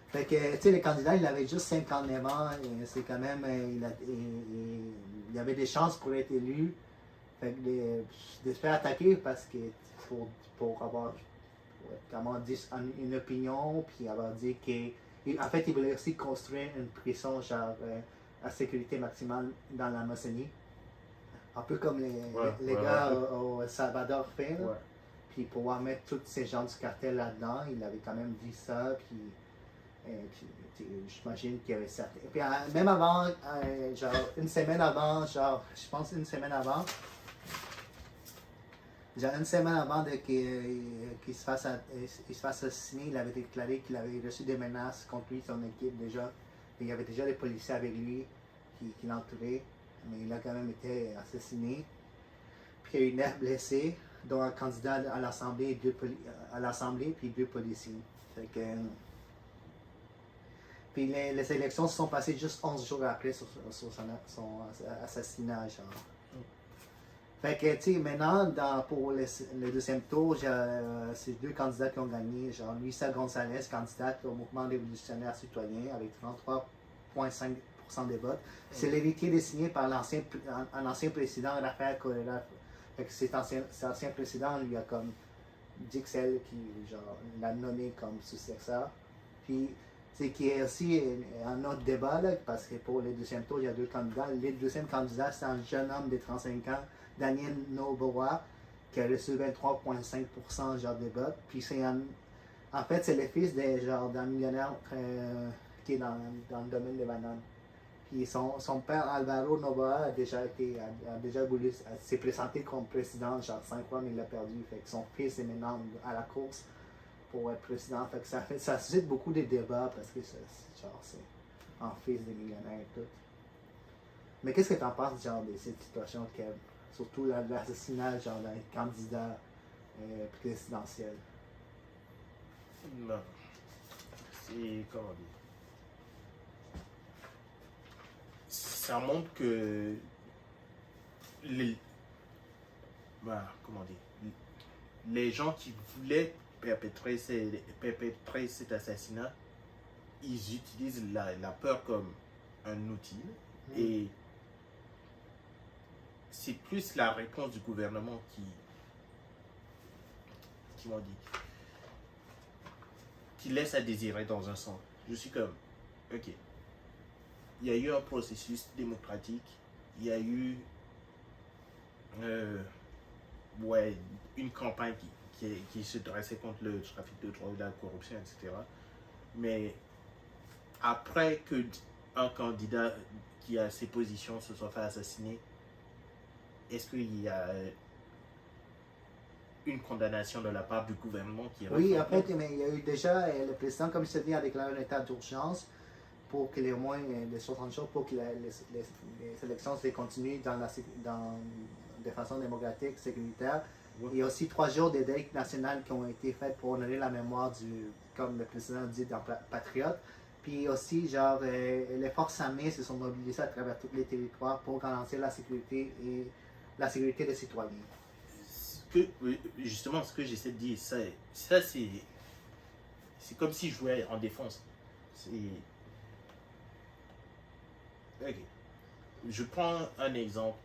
Fait que, tu sais, le candidat, il avait juste 59 ans, et c'est quand même, il avait des chances pour être élu. Fait que de se faire attaquer parce que pour avoir comment dire, une opinion, puis avoir dit qu'en fait, il voulait aussi construire une prison genre à sécurité maximale dans la Macénie. Un peu comme les gars au Salvador fait. Ouais. Puis pouvoir mettre tous ces gens du cartel là-dedans, il avait quand même dit ça, puis j'imagine qu'il y avait certains. Puis même avant, genre une semaine avant, genre une semaine avant qu'il se fasse assassiner, il avait déclaré qu'il avait reçu des menaces contre lui, son équipe déjà. Il y avait déjà des policiers avec lui qui l'entouraient, mais il a quand même été assassiné. Puis il y a eu 9 blessés, dont un candidat à l'Assemblée, puis 2 policiers. Fait que, puis les élections se sont passées juste 11 jours après son assassinat. Genre. Fait que, tu sais, maintenant, pour le deuxième tour, c'est 2 candidats qui ont gagné. Genre, Luisa González, candidate au mouvement révolutionnaire citoyen, avec 33,5% des votes. C'est l'héritier désigné par un ancien président, Rafael Correa. Fait que cet ancien président lui a comme dit que c'est elle qui l'a nommé comme successeur. Puis, c'est qu'il y a aussi un autre débat, là, parce que pour le deuxième tour, il y a 2 candidats. Le deuxième candidat, c'est un jeune homme de 35 ans, Daniel Noboa, qui a reçu 23,5% des votes. Puis en fait, c'est le fils d'un millionnaire qui est dans le domaine des bananes. Puis son père Alvaro Noboa s'est présenté comme président 5 fois, mais il l'a perdu. Fait que son fils est maintenant à la course pour être président. Fait que ça suscite beaucoup de débats parce que c'est un fils des millionnaires et tout. Mais qu'est-ce que tu en penses de cette situation, Kev? Surtout l'assassinat d'un candidat présidentiel. Non. C'est comment dire? Ça montre que les gens qui voulaient perpétrer cet assassinat, ils utilisent la peur comme un outil et c'est plus la réponse du gouvernement qui laisse à désirer dans un sens. Je suis comme, ok, il y a eu un processus démocratique, il y a eu une campagne qui se dressait contre le trafic de drogue, la corruption, etc. Mais après qu'un candidat qui a ses positions se soit fait assassiner, est-ce qu'il y a une condamnation de la part du gouvernement qui est Oui, en fait, mais il y a eu déjà, le président, comme je te dis, a déclaré un état d'urgence pour qu'il y ait au moins les 60 jours pour que les élections se continuent de façon démocratique, sécuritaire. Ouais. Il y a aussi 3 jours de deuil national qui ont été faits pour honorer la mémoire comme le président dit, d'un patriote. Puis aussi, les forces armées se sont mobilisées à travers tous les territoires pour garantir la sécurité des citoyens. Justement, ce que j'essaie de dire, ça c'est comme si je jouais en défense. Okay. Je prends un exemple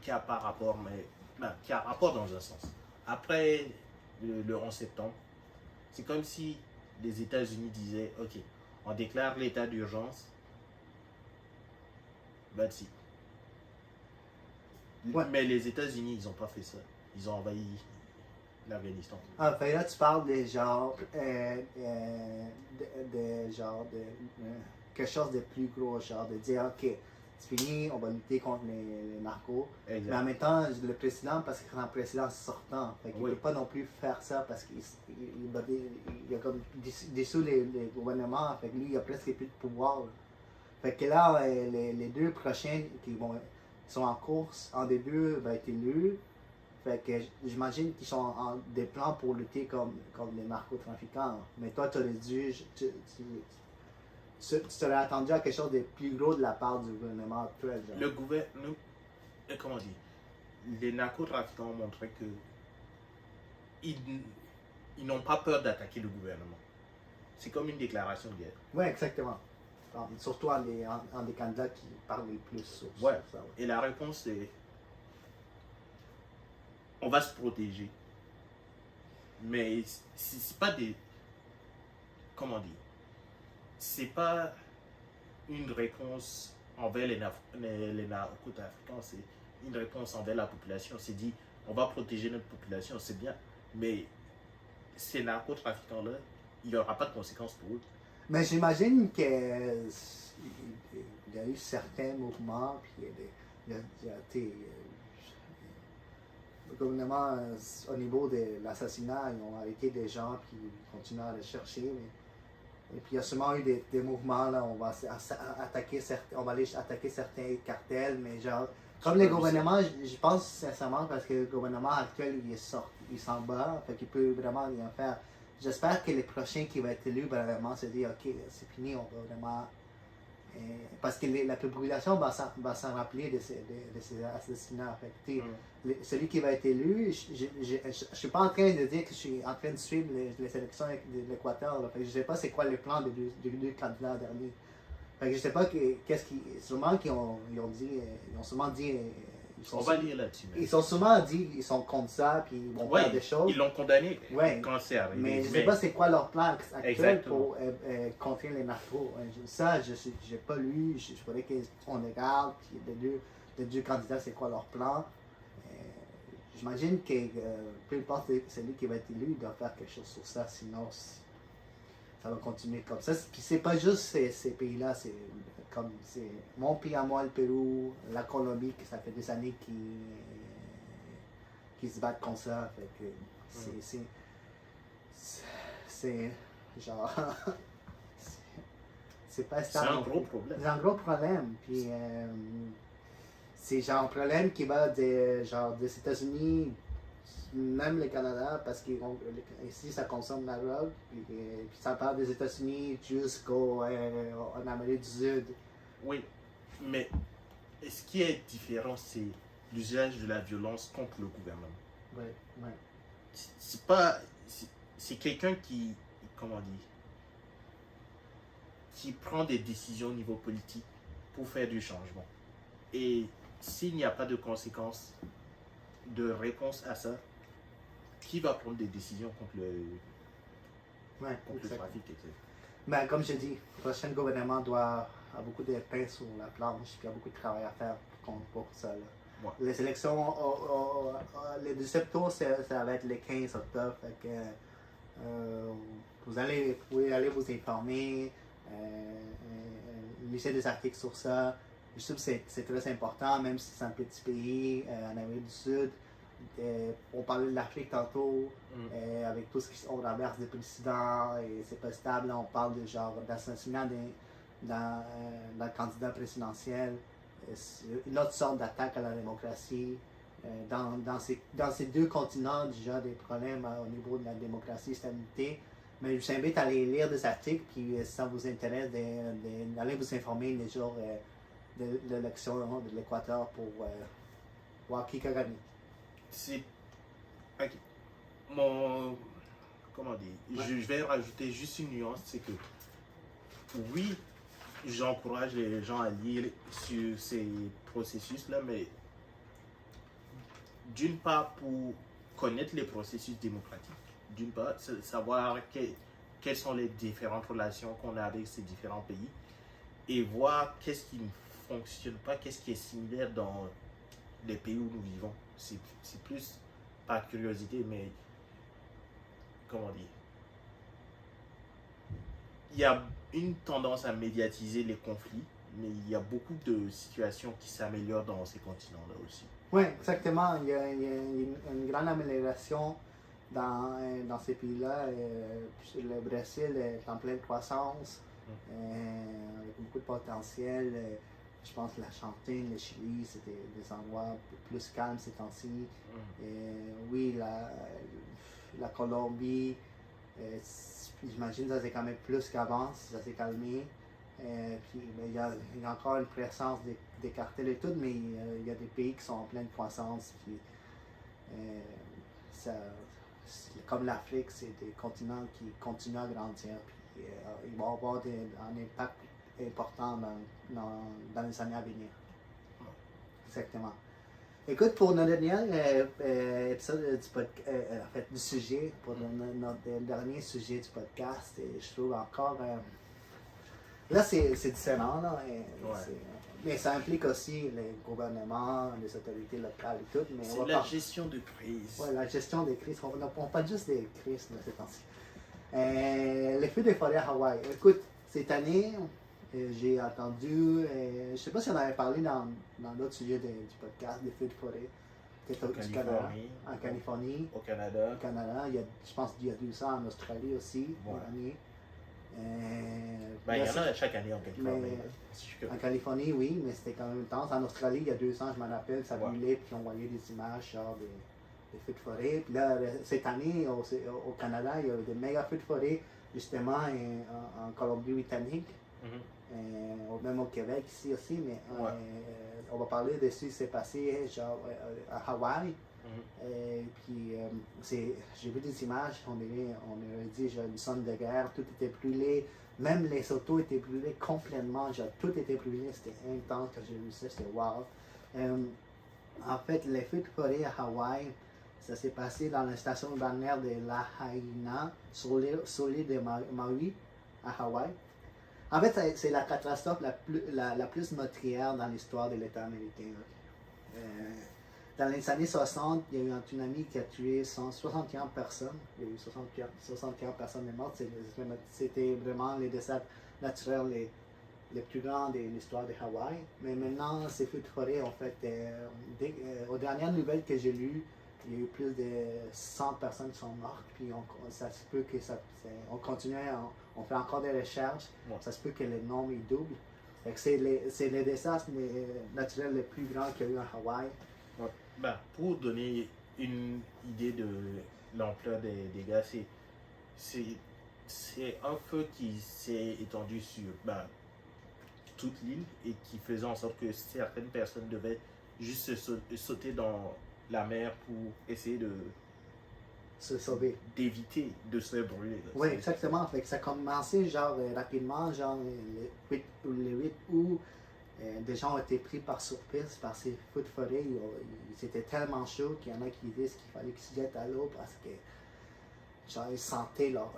qui a pas rapport, qui a rapport dans un sens. Après le 11 septembre, c'est comme si les États-Unis disaient, ok, on déclare l'état d'urgence, that's it. Ouais. Mais les États-Unis, ils n'ont pas fait ça. Ils ont envahi l'Afghanistan. Ah, fait là, tu parles de quelque chose de plus gros, de dire, ok, c'est fini, on va lutter contre les narcos. Mais en Exact. même temps, le président, parce qu'il est un président sortant, fait qu'il ne Oui. peut pas non plus faire ça parce qu'il a comme dissous les gouvernements, fait que lui, il a presque plus de pouvoir. Fait que là, les deux prochains qui sont en course, un des deux va être élu. Fait que j'imagine qu'ils sont en des plans pour lutter comme les narcotrafiquants. Mais toi, tu aurais dû, tu t'aurais attendu à quelque chose de plus gros de la part du gouvernement actuel. Genre. Le gouvernement, comment dire, les narcotrafiquants ont montré que ils, ils n'ont pas peur d'attaquer le gouvernement. C'est comme une déclaration de guerre. Oui, exactement. Surtout en des candidats qui parlent le plus sur Ouais. ça. Ouais. Et la réponse est, on va se protéger. Mais c'est pas des, comment dire, c'est pas une réponse envers les narcotrafiquants, c'est une réponse envers la population. C'est dit, on va protéger notre population, c'est bien. Mais ces narcotrafiquants-là, il n'y aura pas de conséquences pour eux. Mais j'imagine qu'il y a eu certains mouvements, puis le gouvernement, au niveau de l'assassinat, ils ont arrêté des gens, puis ils continuent à les chercher. Et puis il y a sûrement eu des mouvements, là, on va aller attaquer certains cartels, mais genre, comme les gouvernements, je pense sincèrement, parce que le gouvernement actuel, il s'en bat, fait qu'il peut vraiment rien faire. J'espère que les prochains qui vont être élus vont vraiment se dire, ok, c'est fini, on va vraiment... parce que la population va s'en rappeler de ces assassinats. Fait que, celui qui va être élu, je ne suis pas en train de dire que je suis en train de suivre les élections de l'Équateur. Je ne sais pas c'est quoi le plan des deux candidats derniers. Fait que je ne sais pas qu'est-ce qu'ils... Sûrement qu'ils ont dit... Ils ont sûrement dit... On va lire là-dessus. Ils sont sûrement dit qu'ils sont contre ça, puis ils vont faire des choses. Ils l'ont condamné Ouais. quand c'est arrivé. Mais je ne sais pas c'est quoi leur plan actuel Exactement. pour contrer les narcos. Ça, je n'ai pas lu. Je voudrais qu'on regarde, puis les deux candidats, c'est quoi leur plan. J'imagine que peu importe celui qui va être élu, il doit faire quelque chose sur ça, sinon ça va continuer comme ça. Puis c'est pas juste ces pays-là, c'est mon pays à moi, le Pérou, la Colombie, que ça fait des années qui se battent contre ça. Fait que c'est genre c'est pas c'est un gros problème. C'est un gros problème. Puis c'est genre un problème qui va des États-Unis, même le Canada, parce qu'ici ça consomme la drogue, puis ça part des États-Unis jusqu'en Amérique du Sud. Oui, mais ce qui est différent, c'est l'usage de la violence contre le gouvernement. Oui, oui. C'est pas. C'est quelqu'un qui. Comment dire? Qui prend des décisions au niveau politique pour faire du changement. Et s'il n'y a pas de conséquences, de réponse à ça, qui va prendre des décisions contre le trafic, etc. Mais comme je dis, le prochain gouvernement a beaucoup de pain sur la planche, puis il y a beaucoup de travail à faire pour ça. Là. Ouais. Les élections, le 17 tours, ça va être le 15 octobre. Fait que, vous pouvez aller vous informer, lisez des articles sur ça. Je trouve que c'est très important, même si c'est un petit pays en Amérique du Sud. On parlait de l'Afrique tantôt, avec tout ce qu'on renverse des présidents et c'est pas stable. Là, on parle de genre d'assassinat dans le candidat présidentiel, une autre sorte d'attaque à la démocratie. Dans ces deux continents, déjà des problèmes au niveau de la démocratie et stabilité. Mais je vous invite à aller lire des articles, puis si ça vous intéresse, d'aller vous informer les jours de l'élection de l'Équateur pour voir qui a gagné. C'est. Ok. Comment dire? Ouais. Je vais rajouter juste une nuance, c'est que oui, j'encourage les gens à lire sur ces processus-là, mais d'une part pour connaître les processus démocratiques, d'une part, savoir quelles sont les différentes relations qu'on a avec ces différents pays et voir qu'est-ce qui ne fonctionne pas, qu'est-ce qui est similaire dans les pays où nous vivons. C'est plus par curiosité, mais comment dire? il y a une tendance à médiatiser les conflits, mais il y a beaucoup de situations qui s'améliorent dans ces continents-là aussi. Oui, exactement. Il y a une grande amélioration dans ces pays-là. Le Brésil est en pleine croissance, avec beaucoup de potentiel. Je pense que l'Argentine, le Chili, c'est des endroits plus calmes ces temps-ci. Oui, la Colombie, j'imagine que ça c'est quand même plus qu'avant, ça s'est calmé. Puis il y a encore une présence des cartels et tout, mais il y a des pays qui sont en pleine croissance. Puis, comme l'Afrique, c'est des continents qui continuent à grandir. Puis, ils vont avoir un impact important dans les années à venir. Exactement. Écoute, pour notre dernier épisode du sujet, pour notre dernier sujet du podcast, je trouve encore. Là, c'est différent, là, mais ça implique aussi les gouvernements, les autorités locales et tout. C'est la gestion de crise. Oui, la gestion des crises. On ne parle pas juste des crises de ces temps-ci. Les feux de forêt à Hawaï. Écoute, cette année, j'ai entendu, je ne sais pas si on avait parlé dans d'autres sujets du podcast, des feux de forêt. Du Canada, en Californie. Au Canada. Au Canada, je pense qu'il y a eu ça en Australie aussi, l'année. Il y en a chaque année en Californie. En Californie, oui, mais c'était quand même intense. En Australie, il y a 2 ans, je m'en rappelle, ça brûlait, puis on voyait des images genre des feux de forêt. Puis là, cette année, au Canada, il y a eu des méga feux de forêt, justement, en Colombie-Britannique. Même au Québec ici aussi, mais on va parler de ce qui s'est passé genre à Hawaï. Puis j'ai vu des images, on aurait dit genre une zone de guerre, tout était brûlé, même les autos étaient brûlées complètement, genre tout était brûlé, c'était intense quand j'ai vu ça, c'était wow. En fait, les feux de forêt à Hawaï, ça s'est passé dans la station balnéaire de Lahaina, sur l'île de Maui, à Hawaï. En fait, c'est la catastrophe la plus meurtrière dans l'histoire de l'État américain. Dans les années 60, il y a eu un tsunami qui a tué 161 personnes. Il y a eu 61 personnes mortes. C'était vraiment les décès naturels les plus grands de l'histoire de Hawaï. Mais maintenant, ces feux de forêt, en fait, aux dernières nouvelles que j'ai lues, il y a eu plus de 100 personnes qui sont mortes. Puis ça se peut que on continue, on fait encore des recherches. Ça se peut que le nombre est double. C'est les désastres naturels les plus grands qu'il y a eu à Hawaï. Pour donner une idée de l'ampleur des dégâts, c'est un feu qui s'est étendu sur toute l'île et qui faisait en sorte que certaines personnes devaient juste sauter dans la mer pour essayer de se sauver, d'éviter de se brûler. Oui, exactement. Fait que ça a commencé genre rapidement, genre le 8 août. Des gens ont été pris par surprise par ces feux de forêt. C'était tellement chaud qu'il y en a qui disent qu'il fallait qu'ils se jettent à l'eau parce que genre, ils sentaient leurs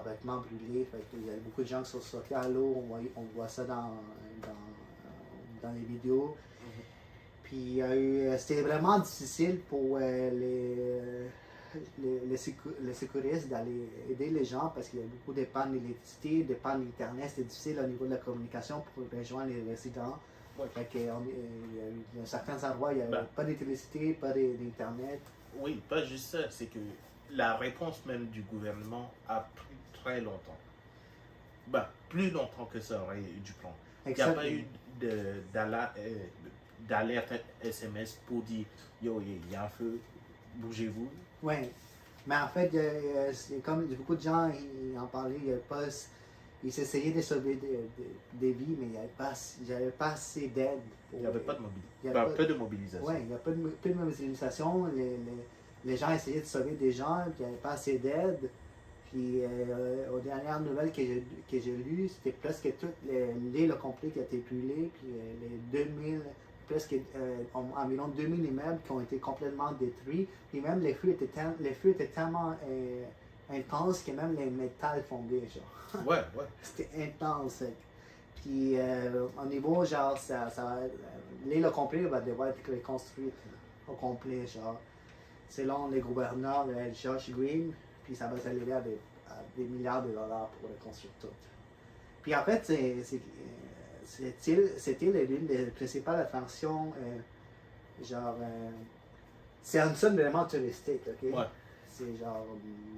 vêtements brûlés. Fait qu'il y a beaucoup de gens qui sont sortis à l'eau. On voit ça dans les vidéos. Puis c'était vraiment difficile pour les secouristes d'aller aider les gens parce qu'il y a beaucoup de pannes d'électricité, de pannes d'internet, c'était difficile au niveau de la communication pour rejoindre les résidents. Fait que, il y a certains endroits, il n'y avait pas d'électricité, pas d'internet. Oui, pas juste ça, c'est que la réponse même du gouvernement a pris très longtemps. Plus longtemps que ça aurait dû prendre. Il n'y a pas eu d'alerte SMS pour dire yo, il y a un feu, bougez-vous. Oui, mais en fait, comme beaucoup de gens ils en parlaient, ils essayaient de sauver des vies, mais il n'y avait pas assez d'aide. Il n'y avait pas de mobilisation. Oui, il n'y a pas de mobilisation. Les gens essayaient de sauver des gens, puis il n'y avait pas assez d'aide. Puis aux dernières nouvelles que j'ai lues, c'était presque toute l'île au complet qui a été brûlée, puis les 2000. Environ 2000 immeubles qui ont été complètement détruits. Puis même les feux étaient tellement intenses que même les métals fondaient. Genre. Ouais. C'était intense. Puis au niveau, genre, l'île au complet va devoir être reconstruite au complet. Genre. Selon les gouverneurs, Josh Green, puis ça va s'élever des milliards de dollars pour reconstruire tout. Puis en fait, c'était l'une des principales attractions, c'est une zone vraiment touristique, ok? Ouais. C'est genre,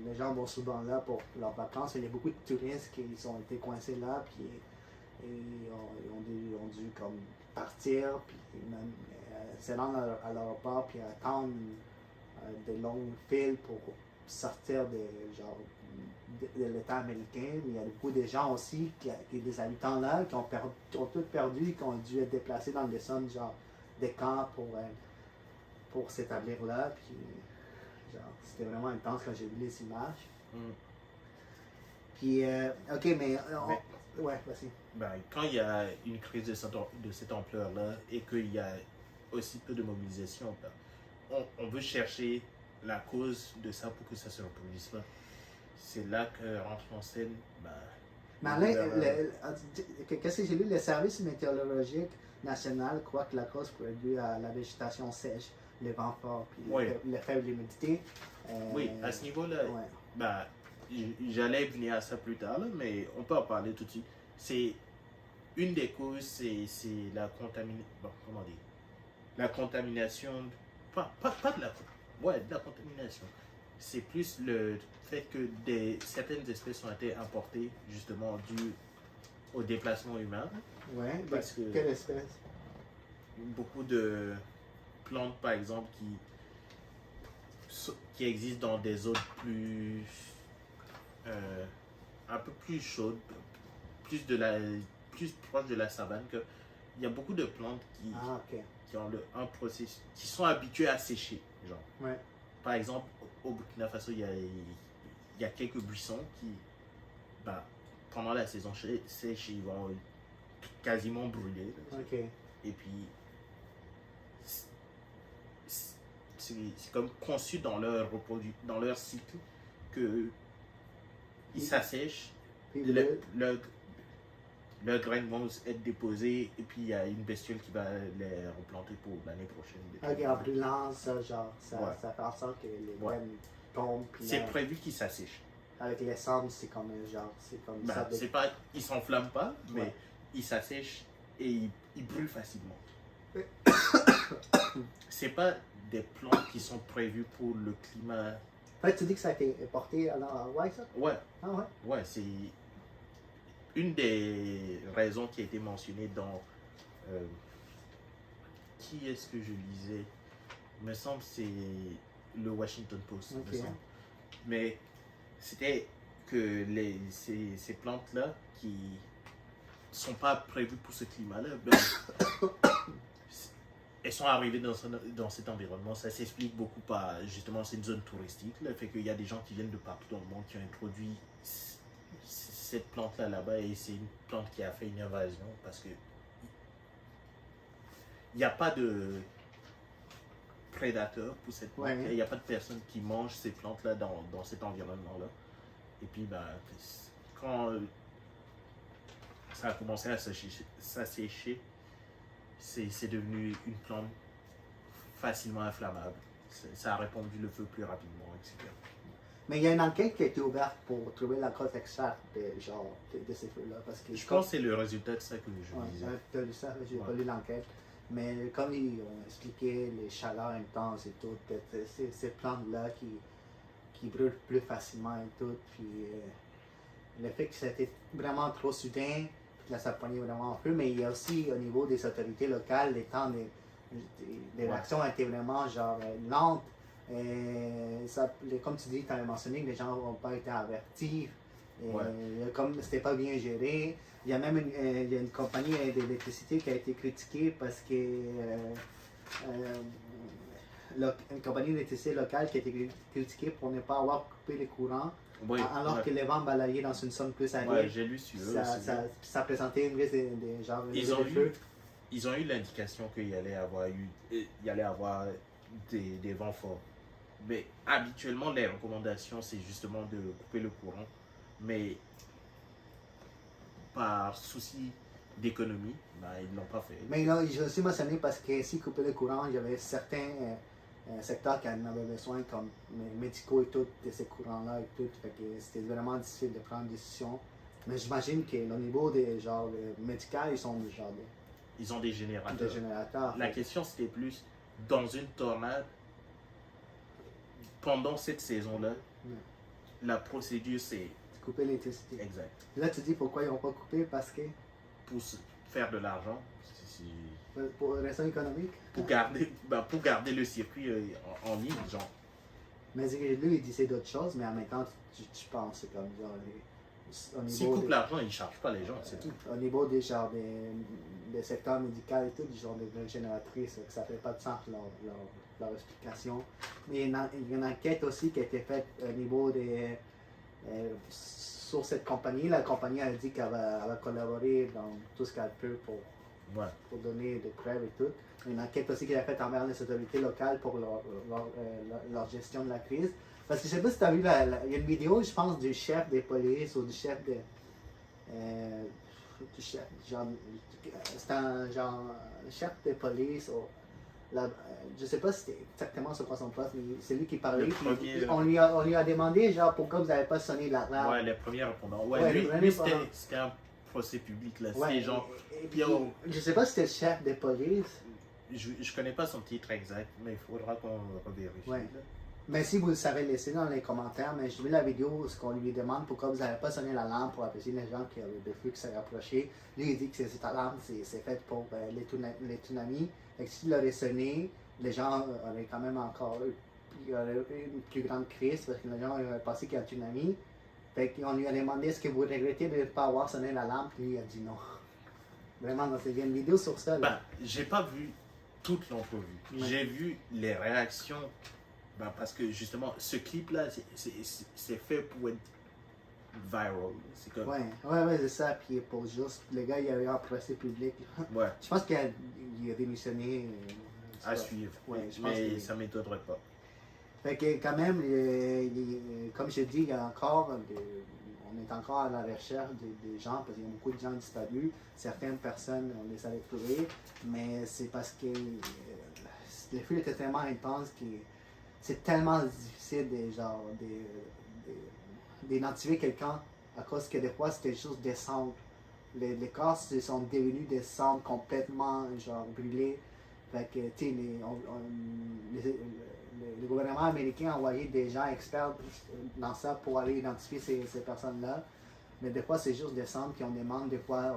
les gens vont souvent là pour leurs vacances. Il y a beaucoup de touristes qui ont été coincés là, puis ils ont dû comme partir, puis même se rendre à l'aéroport, puis attendre des longues files pour sortir de l'État américain. Il y a beaucoup de gens aussi, des habitants là, qui ont tout perdu, qui ont dû être déplacés dans des zones, genre des camps pour s'établir là. Puis, c'était vraiment intense quand j'ai vu les images. Mm. Puis, ok, mais. Ouais, vas-y. Ben, quand il y a une crise de cette ampleur-là et qu'il y a aussi peu de mobilisation, ben, on veut chercher la cause de ça pour que ça se reproduise pas. C'est là que rentre en scène. Ben, Mais qu'est-ce que j'ai lu? Le service météorologique national croit que la cause pourrait être due à la végétation sèche, les vents forts, puis Oui. le faible humidité. Oui, à ce niveau-là, Ouais. ben, j'allais venir à ça plus tard, là, mais on peut en parler tout de suite. C'est une des causes, c'est la contamination. Bon, comment dire? La contamination. Pas de la. Ouais, de la contamination. C'est plus le fait que certaines espèces ont été importées justement dû au déplacement humain. Ouais, Parce que- quelle espèce? Beaucoup de plantes, par exemple, qui existent dans des zones plus un peu plus chaudes, plus proches de la savane. Il y a beaucoup de plantes Ah, ok. qui ont un processus, qui sont habituées à sécher. Genre. Ouais. Par exemple, au Burkina Faso, il y a quelques buissons qui, ben, pendant la saison sèche, ils vont quasiment brûler. Ok. Et puis, c'est comme conçu dans dans leur cycle que ils s'assèchent, Puis leurs graines vont être déposées et puis il y a une bestiole qui va les replanter pour l'année prochaine. ok, en brûlant, ça, genre, ça fait en sorte que les Ouais. graines tombent. Puis C'est là, prévu qu'ils s'assèchent. avec l'essence, c'est comme un genre, c'est comme Ben, ça. c'est pas, ils s'enflamment pas, mais Ouais. ils s'assèchent et ils brûlent facilement. C'est pas des plantes qui sont prévues pour le climat. En fait, tu dis que ça a été porté à Hawaï, ça? Ouais, Ah ouais? ouais, c'est une des raisons qui a été mentionnée dans. Qui est-ce que je lisais? Il me semble que c'est le Washington Post. Ok. Me semble. Mais c'était que ces plantes-là qui sont pas prévues pour ce climat-là, ben, elles sont arrivées dans cet environnement. Ça s'explique beaucoup par, justement, c'est une zone touristique. Le fait qu'il y a des gens qui viennent de partout dans le monde qui ont introduit cette plante-là là-bas et c'est une plante qui a fait une invasion parce que il n'y a pas de prédateurs pour cette plante. Ouais. Il n'y a pas de personne qui mange ces plantes-là dans cet environnement-là. Et puis, ben, quand ça a commencé à s'assécher, c'est devenu une plante facilement inflammable. Ça a répandu le feu plus rapidement, etc. Mais il y a une enquête qui a été ouverte pour trouver la cause exacte de ces feux-là. Parce que Je pense que c'est le résultat de ça que je Ouais, disais. tu as lu ça, j'ai Ouais. pas lu l'enquête. Mais comme ils ont expliqué les chaleurs intenses et tout, ces plantes-là qui brûlent plus facilement et tout, puis le fait que c'était vraiment trop soudain, puis là ça prenait vraiment en feu, mais il y a aussi au niveau des autorités locales, les temps des Ouais. réactions ont été vraiment genre lentes. Comme tu dis, tu avais mentionné que les gens n'ont pas été avertis. Ouais. Comme c'était pas bien géré. Il y a même il y a une compagnie d'électricité qui a été critiquée parce que une compagnie d'électricité locale qui a été critiquée pour ne pas avoir coupé les courants Oui, alors ouais. que les vents balayaient dans une zone plus Ouais, aride. j'ai lu sur eux aussi. Ça présentait une risque genre Ils ont de feu. Ils ont eu l'indication qu'il y allait avoir des vents forts. Mais habituellement, les recommandations, c'est justement de couper le courant. Mais par souci d'économie, ben, ils ne l'ont pas fait. Mais là, j'ai aussi mentionné parce que s'ils coupaient le courant, il y avait certains secteur qui en avait besoin, comme médicaux et tout, de ces courants-là et tout. Fait que c'était vraiment difficile de prendre des décisions. Mais j'imagine que au niveau des genre médical, ils sont genre Ils ont des des générateurs. générateurs. La question, c'était plus dans une tornade, pendant cette saison-là, la procédure, c'est Couper l'électricité. exact. Là, tu dis pourquoi ils n'ont pas coupé? Parce que Pour faire de l'argent, pour raison économique. pour garder le circuit en ligne, genre. Mais lui, il disait d'autres choses, mais en même temps, tu penses, c'est comme genre au S'ils niveau coupent l'argent, ils ne chargent pas les gens, c'est tout. au niveau des genre des secteurs médicaux et tout, du genre des génératrices, ça fait pas de sens leur explication. Mais il y a une enquête aussi qui a été faite au niveau des sur cette compagnie. La compagnie a dit qu'elle va collaborer dans tout ce qu'elle peut Ouais. pour donner des preuves et tout. Une enquête aussi qu'elle a faite envers les autorités locales pour leur gestion de la crise. Parce que je sais pas si tu as vu, il y a une vidéo, je pense, du chef des polices ou du chef de. Du chef, genre. C'est un genre. Chef des polices. Ou, je sais pas si c'était exactement sur quoi son poste, mais c'est lui qui parlait. Le premier, On lui a demandé, genre, pourquoi vous n'avez pas sonné l'alarme. Ouais, les premiers répondants. Ouais, Ouais, lui, le lui, premier c'était un procès public, là. Ouais, C'était genre. et puis, Yo. je sais pas si c'était le chef des polices. Je connais pas son titre exact, mais il faudra qu'on revérifie. Ouais. là. Mais si vous le savez, laissez dans les commentaires. Mais j'ai vu la vidéo, ce qu'on lui demande pourquoi vous n'avez pas sonné l'alarme pour apaiser les gens qui avaient des flux qui s'est rapproché. Lui, il dit que cette alarme, c'est fait pour les tsunamis. Et que s'il aurait sonné, les gens auraient quand même encore eu, il y aurait eu une plus grande crise parce que les gens auraient pensé qu'il y a un tsunami. Fait qu'on lui a demandé est-ce que vous regrettez de ne pas avoir sonné l'alarme, puis lui il a dit non. Vraiment, il y a une vidéo sur ça. Là. J'ai pas vu toute l'entrevue. Ouais. J'ai vu les réactions. Parce que justement, ce clip-là, c'est fait pour être viral. C'est comme. Ouais, c'est ça. Puis pour juste, le gars, il a eu un procès public. Ouais, Je pense qu'il a démissionné. à suivre. Ouais, je pense Mais que- ça m'étonnerait pas. Fait que quand même, comme je dis, il y a encore, on est encore à la recherche des gens, parce qu'il y a beaucoup de gens disparus. Certaines personnes, on les a retrouvées, mais c'est parce que le feu était tellement intense que c'est tellement difficile d'identifier quelqu'un à cause que des fois c'était juste des cendres. Les corps se sont devenus des cendres complètement genre brûlés. Fait que, tu sais, le gouvernement américain a envoyé des gens experts dans ça pour aller identifier ces personnes-là. Mais des fois, c'est juste des cendres qui ont des membres, des fois,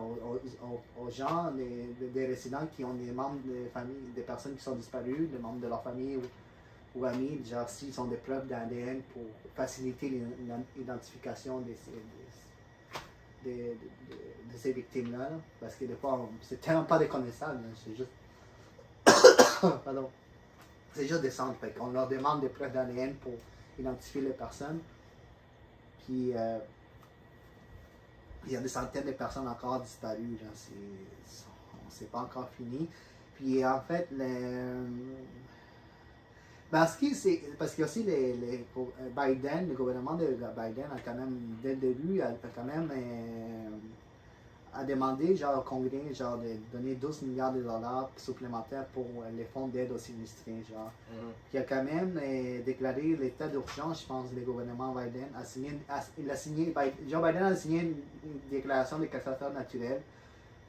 aux gens, des résidents qui ont des membres de famille, des personnes qui sont disparues, des membres de leur famille ou amis, genre s'ils sont des preuves d'ADN pour faciliter l'identification de ces victimes-là. Parce que des fois, c'est tellement pas reconnaissable, c'est juste. Pardon. C'est juste des centres. Fait qu'on leur demande des preuves d'ADN pour identifier les personnes. Puis, il y a des centaines de personnes encore disparues. C'est pas encore fini. Puis, en fait, parce qu'il y a aussi Biden, le gouvernement de Biden a quand même, dès le début, a quand même a demandé genre, au Congrès genre, de donner 12 milliards de dollars supplémentaires pour les fonds d'aide aux sinistrés. Genre. Il a quand même déclaré l'état d'urgence, je pense, le gouvernement Biden a signé, Joe Biden a signé une déclaration de catastrophe naturelle,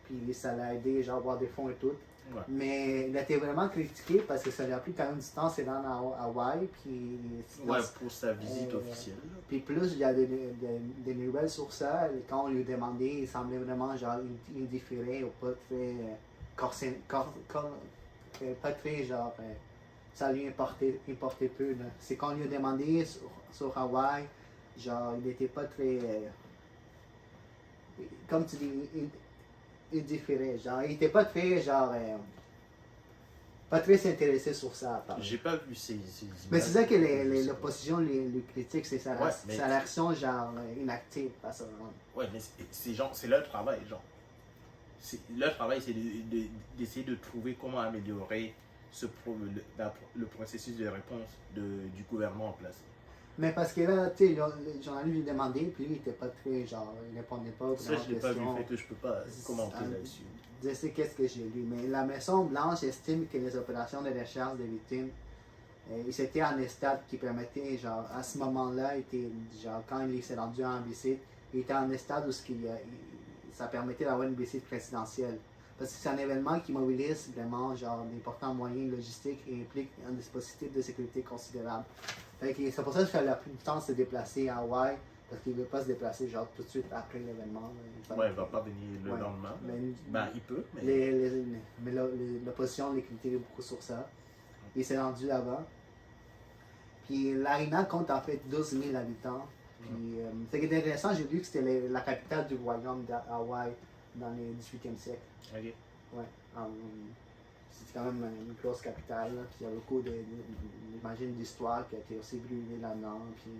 puis ça l'a aidé genre, à avoir des fonds et tout. Ouais. Mais il a été vraiment critiqué parce que ça lui a pris quand même du temps, c'est dans Hawaï, puis... Ouais, pour sa visite officielle. Puis plus, il y a des nouvelles sur ça. Quand on lui demandait, il semblait vraiment genre indifférent ou pas très... pas très genre... ça lui importait peu. Là. C'est quand on lui a demandé sur Hawaï, genre, il n'était pas très... comme tu dis, indifférent. Genre, il n'était pas très, genre... pas très intéressé sur ça. J'ai pas vu ces images. Mais c'est ça que l'opposition lui critique, c'est sa réaction genre inactive face au Ouais, mais c'est leur travail, genre. Leur travail, c'est d'essayer de trouver comment améliorer le processus de réponse du gouvernement en place. Mais parce que là, tu sais, le journaliste lui demandait, puis lui, il était pas très, genre, il répondait pas. Ça, je l'ai pas vu, fait que je peux pas commenter là-dessus. Je sais qu'est-ce que j'ai lu, mais la Maison Blanche estime que les opérations de recherche des victimes il s'était en stade qui permettait, genre, à ce moment-là, genre, quand il s'est rendu en visite, il était en stade où ça permettait d'avoir une visite présidentielle. Parce que c'est un événement qui mobilise vraiment, genre, d'importants moyens logistiques et implique un dispositif de sécurité considérable. Fait que c'est pour ça qu'il a pris le temps de se déplacer à Hawaï, parce qu'il ne veut pas se déplacer, genre, tout de suite après l'événement. Ouais, il va pas venir le lendemain. Ben, il peut, mais... Mais l'opposition l'écritait beaucoup sur ça. Il s'est rendu là-bas. Puis l'Arena compte en fait 12 000 habitants. Puis ce qui est intéressant, j'ai vu que c'était la capitale du royaume d'Hawaï dans le 18e siècle. Ok. Ouais. C'est quand même une grosse capitale. Là. Puis il y a beaucoup j'imagine, d'histoires qui a été aussi brûlées là-dedans. Puis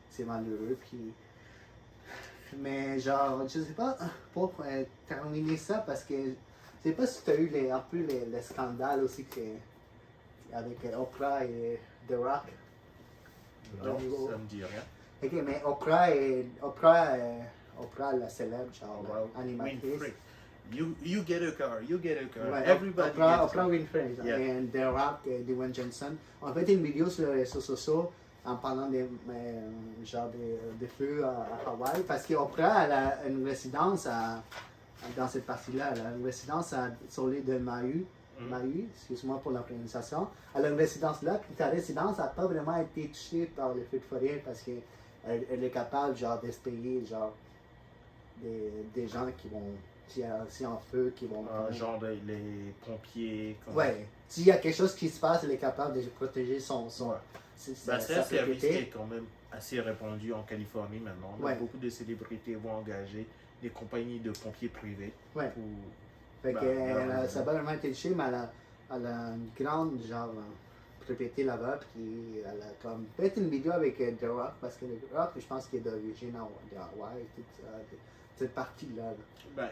c'est malheureux. Puis... Mais genre, je sais pas, pour terminer ça, parce que je sais pas si tu as eu un peu les scandales aussi avec Oprah et The Rock. Non, ça me dit rien. Ok, mais Oprah la célèbre, genre, animatrice. Winfrey. You get a car, you get a car. Ouais, Everybody Oprah Winfrey Yeah. et The Rock et Dwayne Johnson ont fait une vidéo sur les réseaux sociaux en parlant des feux à Hawaï, parce qu'Oprah a une résidence dans cette partie-là, elle a une résidence sur l'île de Maui, excuse-moi pour la prononciation. Elle a une résidence là, puis sa résidence n'a pas vraiment été touchée par les feux de forêt parce qu'elle est capable, genre, d'espérer, genre, des gens qui vont, s'il y a un feu, qui vont... genre les pompiers. Ouais, s'il y a quelque chose qui se passe, elle est capable de protéger son Ouais. C'est un service qui est quand même assez répandu en Californie maintenant. Ouais. Beaucoup de célébrités vont engager des compagnies de pompiers privés. Ouais. Pour... Fait que ça n'a pas vraiment été touché, mais elle a une grande, genre, propriété là-bas, puis elle a comme fait une vidéo avec The Rock, parce que The Rock, je pense qu'il est d'origine d'Hawaï, cette partie-là. Ben,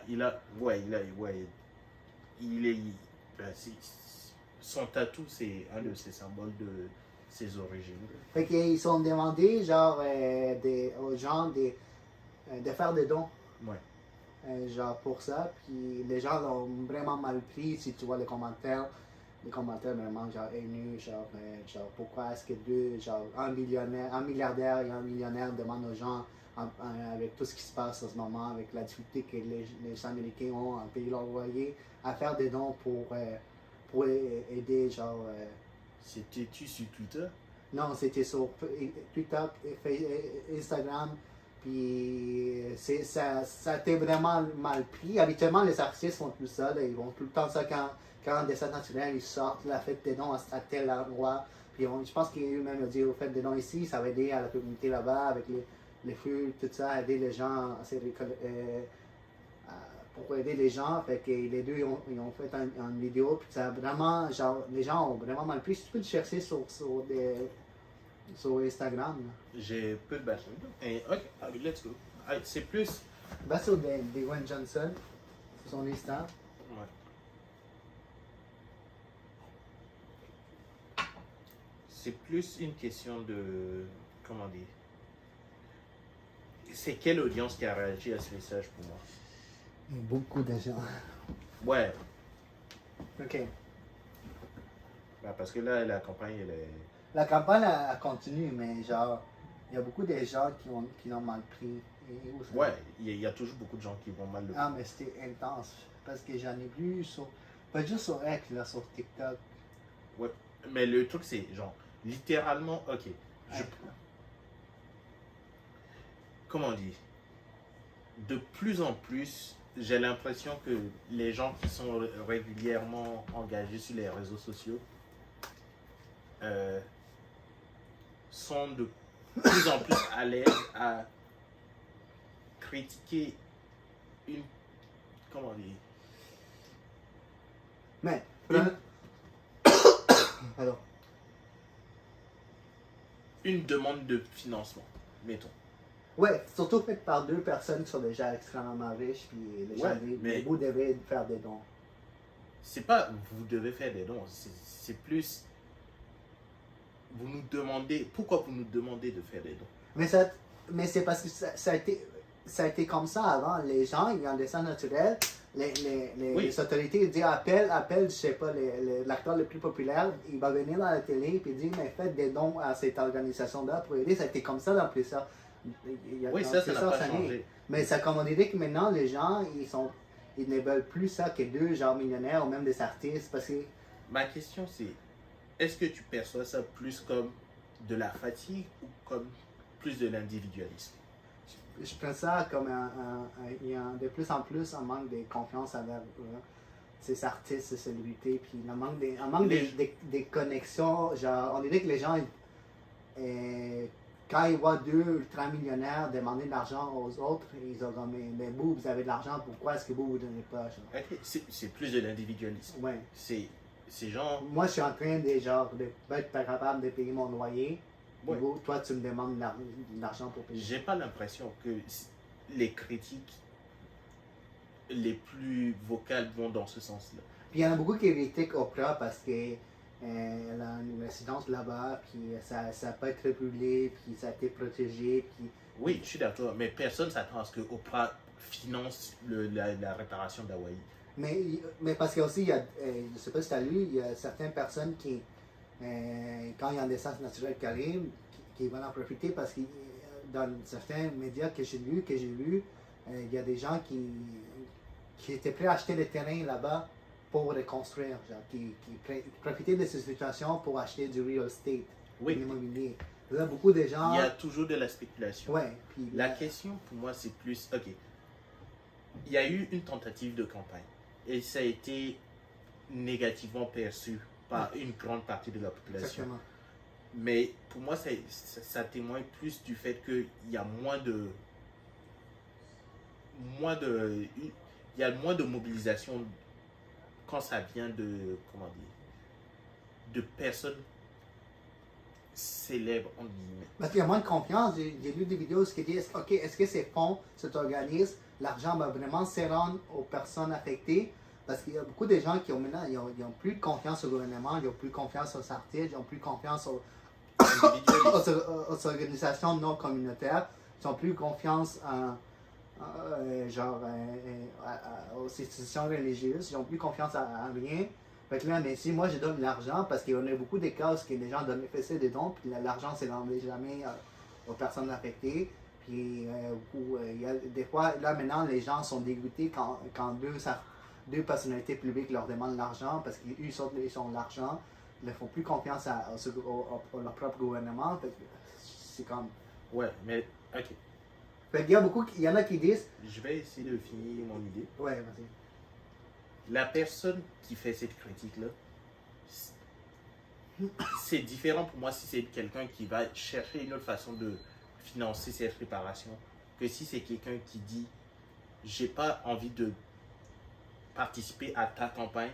son tatou, c'est un de ses symboles de ses origines. Fait qu'ils sont demandés, genre, aux gens de faire des dons. Ouais. Genre pour ça, puis les gens l'ont vraiment mal pris. Si tu vois les commentaires vraiment genre haineux, genre pourquoi est-ce que un milliardaire et un millionnaire demandent aux gens, avec tout ce qui se passe en ce moment, avec la difficulté que les Américains ont à payer leur loyer, à faire des dons pour aider, genre... C'était-tu sur Twitter? Non, c'était sur Twitter, Instagram. Puis ça a été vraiment mal pris. Habituellement, les artistes font tout ça. Là, ils vont tout le temps ça quand en dessin naturel, ils sortent la fête des dons à tel endroit. Puis je pense qu'il y a eu même dit au fait des dons ici, ça va aider à la communauté là-bas avec les feux, tout ça, aider les gens pour aider les gens. Fait que les deux ils ont fait une vidéo. Puis ça a vraiment, genre, les gens ont vraiment mal pris. Si tu peux le chercher sur Instagram. J'ai peu de batterie. Et ok, let's go. C'est plus. Va sur Dwayne Johnson, sur son Insta. Ouais. C'est plus une question de. Comment dire? C'est quelle audience qui a réagi à ce message pour moi? Beaucoup de gens. Ouais. Ok. Bah, parce que là, la campagne, elle est. La campagne a continué, mais genre, il y a beaucoup de gens qui l'ont mal pris. Ouais, il y a toujours beaucoup de gens qui vont mal le prendre. Ah, mais c'était intense. Parce que j'en ai vu pas juste sur X, là, sur TikTok. Ouais, mais le truc, c'est genre, littéralement, ok. Comment dire? De plus en plus, j'ai l'impression que les gens qui sont régulièrement engagés sur les réseaux sociaux sont de plus en plus à l'aise à critiquer une... Comment dire? Mais... Alors. Une demande de financement, mettons. Ouais, surtout fait par deux personnes qui sont déjà extrêmement riches, puis les gens vous devez faire des dons. C'est pas vous devez faire des dons, c'est plus... Vous nous demandez, pourquoi vous nous demandez de faire des dons? Mais c'est parce que ça a été comme ça avant. Les gens, ils ont un dessin naturel, les autorités disent appelle, je sais pas, l'acteur le plus populaire, il va venir dans la télé et dire mais faites des dons à cette organisation-là pour aider. Ça a été comme ça dans plusieurs. Oui, ça n'a pas changé. Mais ça commanderait que maintenant les gens ils ne veulent plus ça que deux genre millionnaires ou même des artistes parce que. Ma question c'est, est-ce que tu perçois ça plus comme de la fatigue ou comme plus de l'individualisme? Je prends ça comme il y a de plus en plus un manque de confiance envers ces artistes, ces célébrités, puis un manque des connexions. Genre, on dirait que les gens, quand ils voient deux ultra-millionnaires demander de l'argent aux autres, ils ont comme, mais vous avez de l'argent, pourquoi est-ce que vous ne donnez pas? Okay. C'est plus de l'individualisme. Ouais. C'est genre... Moi, je suis en train de, genre, de pas être capable de payer mon loyer. Ouais. Toi, tu me demandes de l'argent pour payer. J'ai pas l'impression que les critiques les plus vocales vont dans ce sens-là. Puis il y en a beaucoup qui critiquent Oprah parce que elle a une résidence là-bas, puis ça n'a pas été publié, puis ça a été protégé. Puis... Oui, je suis d'accord, mais personne ne s'attend à ce que Oprah finance la réparation d'Hawaï. Mais parce qu'il y a, je ne sais pas si tu as lu, il y a certaines personnes qui, quand il y a un descente naturelle qui arrive, qui vont en profiter parce que dans certains médias que j'ai vus, il y a des gens qui étaient prêts à acheter des terrains là-bas pour reconstruire, genre, qui profitaient de cette situation pour acheter du real estate, oui. De l'immobilier. Il y a beaucoup de gens... Il y a toujours de la spéculation. Ouais, puis la question pour moi c'est plus, ok, il y a eu une tentative de campagne et ça a été négativement perçu par une grande partie de la population. Exactement. Mais pour moi, ça témoigne plus du fait qu'il y a moins de mobilisation quand ça vient de, comment dire, de personnes célèbres, en guillemets. Parce qu'il y a moins de confiance. J'ai lu des vidéos qui disent, ok, est-ce que ces fonds, cet organisme, l'argent va vraiment se rendre aux personnes affectées? Parce qu'il y a beaucoup de gens qui ont maintenant, ils ont plus de confiance au gouvernement, ils n'ont plus confiance aux artistes, ils n'ont plus confiance aux organisations non communautaires, ils n'ont plus confiance aux institutions religieuses, ils n'ont plus confiance à rien. Fait que là, mais si moi je donne de l'argent, parce qu'il y en a beaucoup de cas où les gens faisaient des dons, puis l'argent ne s'est rendu jamais aux personnes affectées. Puis il y a des fois, là maintenant, les gens sont dégoûtés quand deux personnalités publiques leur demandent de l'argent parce qu'ils ont l'argent. Ils ne font plus confiance à leur propre gouvernement. C'est comme... Ouais, mais ok. Fait qu'il y en a qui disent... Je vais essayer de finir mon idée. Ouais, vas-y. La personne qui fait cette critique-là, c'est différent pour moi si c'est quelqu'un qui va chercher une autre façon de financer cette réparation que si c'est quelqu'un qui dit « j'ai pas envie de participer à ta campagne,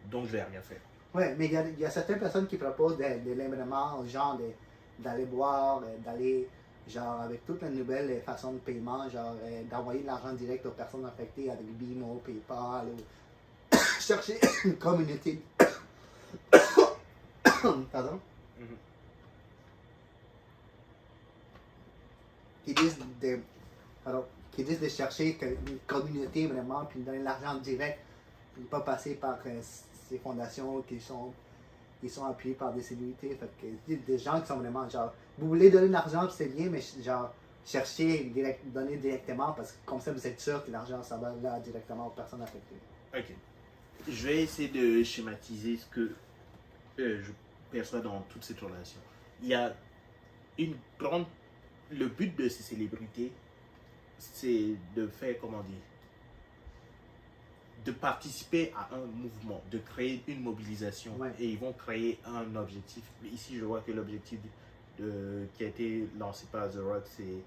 donc je vais rien faire ». Oui, mais il y a certaines personnes qui proposent de l'aimerement aux gens d'aller boire, d'aller, genre, avec toutes les nouvelles façons de paiement, genre, d'envoyer de l'argent direct aux personnes affectées avec BMO, PayPal, ou chercher une communauté. Pardon? Qui disent de chercher une communauté vraiment, puis de donner l'argent direct, puis pas passer par ces fondations qui sont appuyées par des célébrités. Fait que des gens qui sont vraiment genre, vous voulez donner de l'argent, c'est bien, mais genre, cherchez donner directement, parce que comme ça, vous êtes sûr que l'argent, ça va là directement aux personnes affectées. Ok. Je vais essayer de schématiser ce que je perçois dans toute cette relation. Il y a le but de ces célébrités, c'est de faire, comment dire, de participer à un mouvement, de créer une mobilisation. Ouais. Et ils vont créer un objectif. Ici, je vois que l'objectif qui a été lancé par The Rock, c'est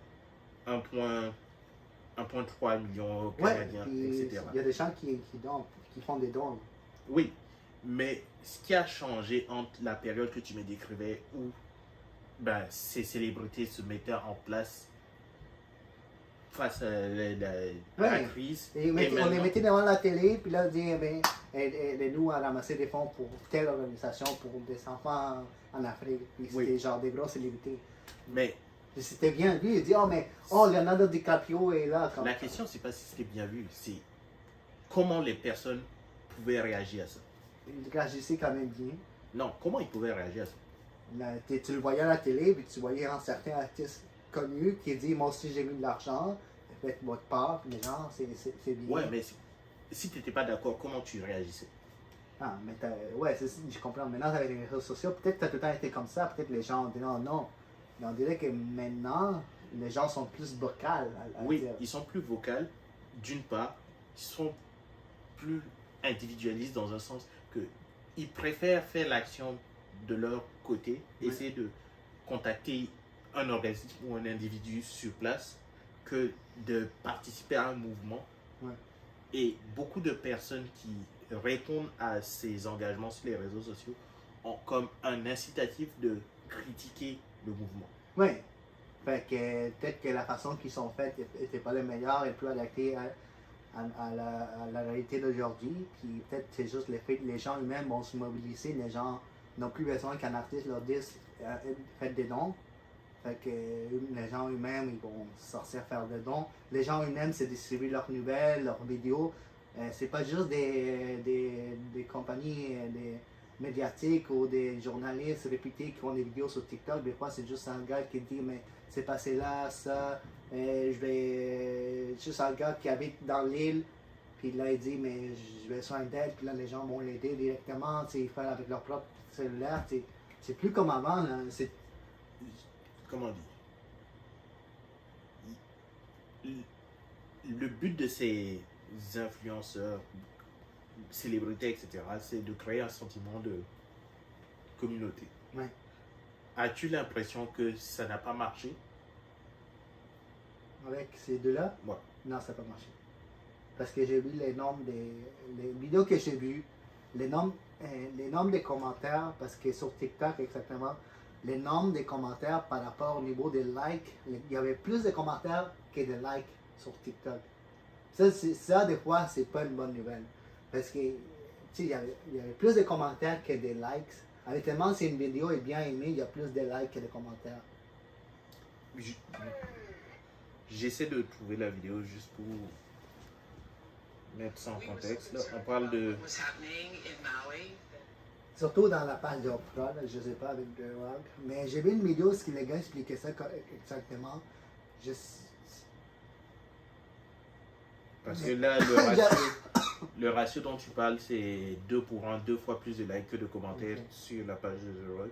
1,3 million canadiens, etc. Il y a des gens qui font des dons. Oui, mais ce qui a changé entre la période que tu me décrivais où ces célébrités se mettaient en place face à la crise. On les mettait devant la télé, puis là, on dit, aidez-nous à ramasser des fonds pour telle organisation, pour des enfants en Afrique. Puis c'était genre des grosses célébrités. Mais c'était bien vu. Il dit, Leonardo DiCaprio est là. La question, c'est pas si c'était bien vu, c'est comment les personnes pouvaient réagir à ça? Il réagissait quand même bien. Non, comment ils pouvaient réagir à ça? Tu le voyais à la télé, puis tu voyais certains artistes connus qui disent moi aussi j'ai mis de l'argent, faites votre part, mais genre c'est bien. Ouais, mais si tu n'étais pas d'accord, comment tu réagissais? Ah, mais ouais, je comprends. Maintenant, avec les réseaux sociaux, peut-être que tu as tout le temps été comme ça, peut-être les gens ont dit non, non. Mais on dirait que maintenant, les gens sont plus vocaux à Oui, dire. ils sont plus vocaux, d'une part, ils sont plus individualistes dans un sens que ils préfèrent faire l'action de leur côté, Ouais. essayer de contacter un organisme ou un individu sur place que de participer à un mouvement. Ouais. Et beaucoup de personnes qui répondent à ces engagements sur les réseaux sociaux ont comme un incitatif de critiquer le mouvement. Oui. Fait que peut-être que la façon qu'ils sont faites n'était pas la meilleure et plus adaptée à la réalité d'aujourd'hui. Puis peut-être c'est juste le fait que les gens eux-mêmes vont se mobiliser. Les gens n'ont plus besoin qu'un artiste leur dise faites des dons. Fait que les gens eux-mêmes ils vont sortir faire des dons. Les gens eux-mêmes c'est distribuer leurs nouvelles, leurs vidéos. C'est pas juste des compagnies des médiatiques ou des journalistes réputés qui font des vidéos sur TikTok. Des fois c'est juste un gars qui dit mais c'est passé là, ça, je vais. Juste un gars qui habite dans l'île, puis là il dit mais je vais besoin d'aide, puis là les gens vont l'aider directement, ils font avec leur propre cellulaire. C'est plus comme avant, là. Comment dire? Le but de ces influenceurs, célébrités, etc., c'est de créer un sentiment de communauté. Ouais. As-tu l'impression que ça n'a pas marché? Avec ces deux-là? Ouais. Non, ça n'a pas marché. Parce que j'ai vu les nombres les vidéos que j'ai vues, les nombres des commentaires, parce que sur TikTok exactement, les nombres des commentaires par rapport au niveau des likes, il y avait plus de commentaires que de likes sur TikTok. Ça des fois, c'est pas une bonne nouvelle. Parce que, tu sais, il y avait plus de commentaires que de likes. Honnêtement, si une vidéo est bien aimée, il y a plus de likes que de commentaires. J'essaie de trouver la vidéo juste pour mettre ça en contexte. Là, on parle de... Surtout dans la page d'Oprah, je sais pas avec The Rock. Mais j'ai vu une vidéo où les gars expliquaient ça exactement. Parce que là, le ratio dont tu parles, c'est 2 pour 1, 2 fois plus de likes que de commentaires sur la page de The Rock.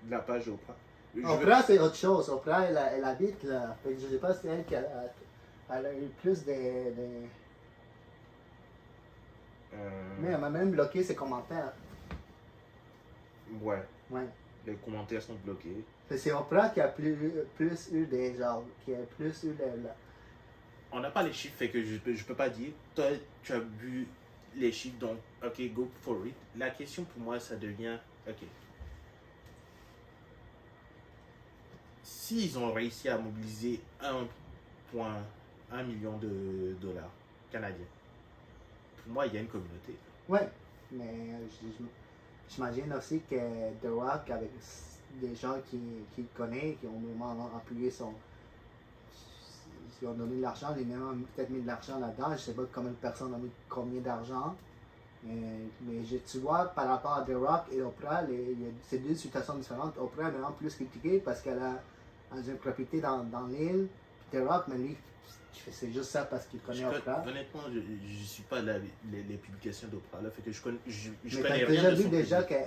La page d'Oprah. Oprah, c'est autre chose. Oprah, elle habite là. Fait que je sais pas si c'est elle qui a eu plus de... Mais elle m'a même bloqué ses commentaires. Ouais. Ouais. Les commentaires sont bloqués. C'est Oprah qui a plus eu des genres, qui a plus eu On n'a pas les chiffres, fait que je peux pas dire. Toi, tu as vu les chiffres, donc, ok, go for it. La question pour moi, ça devient, ok. S'ils ont réussi à mobiliser 1,1 million de dollars canadiens, pour moi, il y a une communauté. Ouais, mais j'imagine aussi que The Rock, avec des gens qui le connaissent, qui ont vraiment appuyé qui ont donné de l'argent, les mêmes ont peut-être mis de l'argent là-dedans. Je sais pas combien de personnes ont mis combien d'argent. Mais tu vois, par rapport à The Rock et Oprah, c'est deux situations différentes. Oprah est vraiment plus critiquée parce qu'elle a une propriété dans l'île. The Rock, mais lui, c'est juste ça parce qu'il connaît Oprah. Honnêtement, je ne suis pas les publications d'Oprah, là, fait que je connais mais connais t'as rien déjà de vu son déjà public.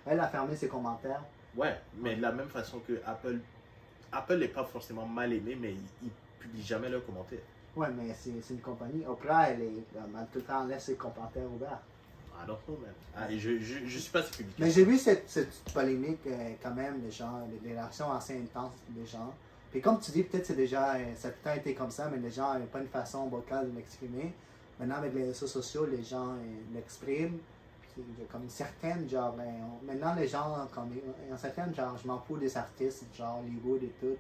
qu'elle a fermé ses commentaires. Ouais, mais de la même façon que Apple n'est pas forcément mal aimé, mais ils publient jamais leurs commentaires. Ouais, mais c'est une compagnie. Oprah, elle tout le temps laisse ses commentaires ouverts. I don't know, man. Je suis pas si public. Mais j'ai vu cette polémique quand même, les réactions assez intenses des gens. Puis comme tu dis, peut-être ça a tout le temps été comme ça, mais les gens n'avaient pas une façon vocale de l'exprimer. Maintenant, avec les réseaux sociaux, les gens l'expriment. Puis il y a comme certaines, genre, maintenant les gens, comme, il y a certaines, genre, je m'en fous des artistes, genre Hollywood et tout.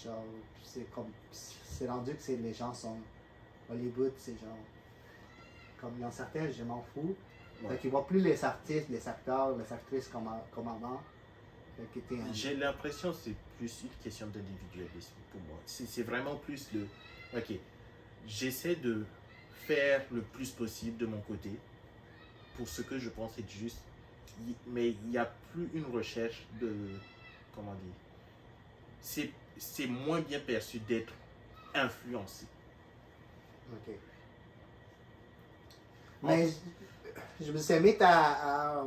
Genre, c'est rendu que les gens sont Hollywood, c'est genre, comme il y en a certains, je m'en fous. Ouais. Fait qu'ils voient plus les artistes, les acteurs, les actrices comme avant. J'ai l'impression que c'est plus une question d'individualisme pour moi. C'est vraiment plus le... Ok, j'essaie de faire le plus possible de mon côté pour ce que je pense être juste. Mais il n'y a plus une recherche de... Comment dire? C'est moins bien perçu d'être influencé. OK. Mais je me suis aimé à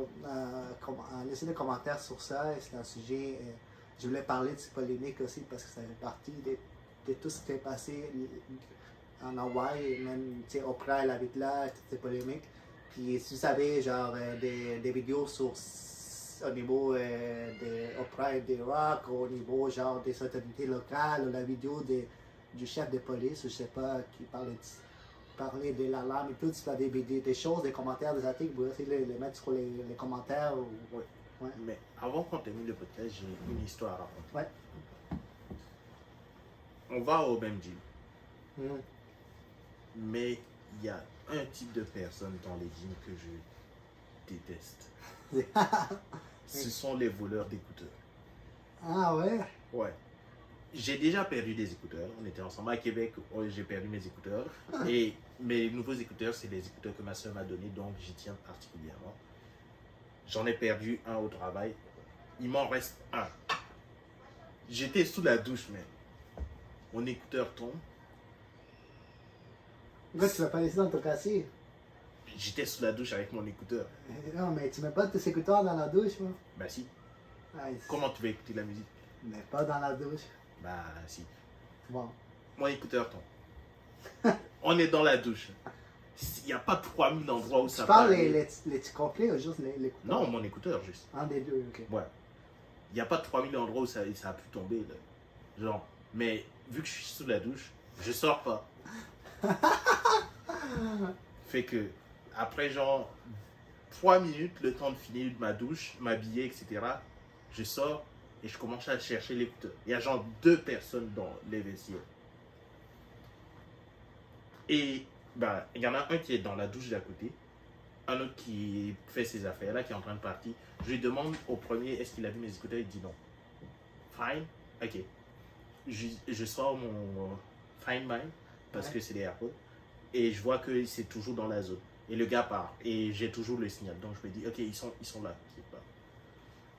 laisser des commentaires sur ça. Et c'est un sujet. Je voulais parler de ces polémiques aussi parce que ça fait partie de tout ce qui s'est passé en Hawaï. Même, tu sais, Oprah, elle habite là, toutes ces polémiques. Puis, si vous savez, genre, des vidéos au niveau de Oprah et des Rock, au niveau, genre, des autorités locales, ou la vidéo du chef de police, je sais pas, qui parlait de l'alarme et tout, c'est des choses, des commentaires, des articles, vous pouvez les mettre sur les commentaires. Ouais. Ouais. Mais avant qu'on termine le podcast, j'ai une histoire à raconter. Ouais. On va au même gym, Mm. mais il y a un type de personne dans les gyms que je déteste. Ce sont les voleurs d'écouteurs. Ah ouais? Ouais. J'ai déjà perdu des écouteurs. On était ensemble à Québec. J'ai perdu mes écouteurs. Et mes nouveaux écouteurs, c'est les écouteurs que ma soeur m'a donnés, donc j'y tiens particulièrement. J'en ai perdu un au travail. Il m'en reste un. J'étais sous la douche, mais mon écouteur tombe. Pourquoi tu l'as pas laissé dans ton casier? J'étais sous la douche avec mon écouteur. Non, mais tu mets pas tes écouteurs dans la douche, moi. Bah si. Ah, Comment tu vas écouter la musique? Mais pas dans la douche. Bah si. Bon. Mon écouteur tombe. On est dans la douche. Il n'y a pas 3000 endroits où Tu ça parles peut les aller. petits complets ou juste l'écouteur? Non, mon écouteur juste. Un des deux, ok. Ouais. Il n'y a pas 3000 endroits où ça a pu tomber. Là. Genre, mais vu que je suis sous la douche, je sors pas. Fait que, après genre 3 minutes, le temps de finir ma douche, m'habiller, etc., je sors et je commence à chercher l'écouteur. Il y a genre 2 personnes dans les vestiaires. Et bah, il y en a un qui est dans la douche d'à côté, un autre qui fait ses affaires là, qui est en train de partir. Je lui demande au premier, est-ce qu'il a vu mes écouteurs? Il dit non. Fine, ok. Je sors mon Find My, parce que c'est des AirPods, et je vois que c'est toujours dans la zone. Et le gars part, et j'ai toujours le signal. Donc je me dis, ok, ils sont là.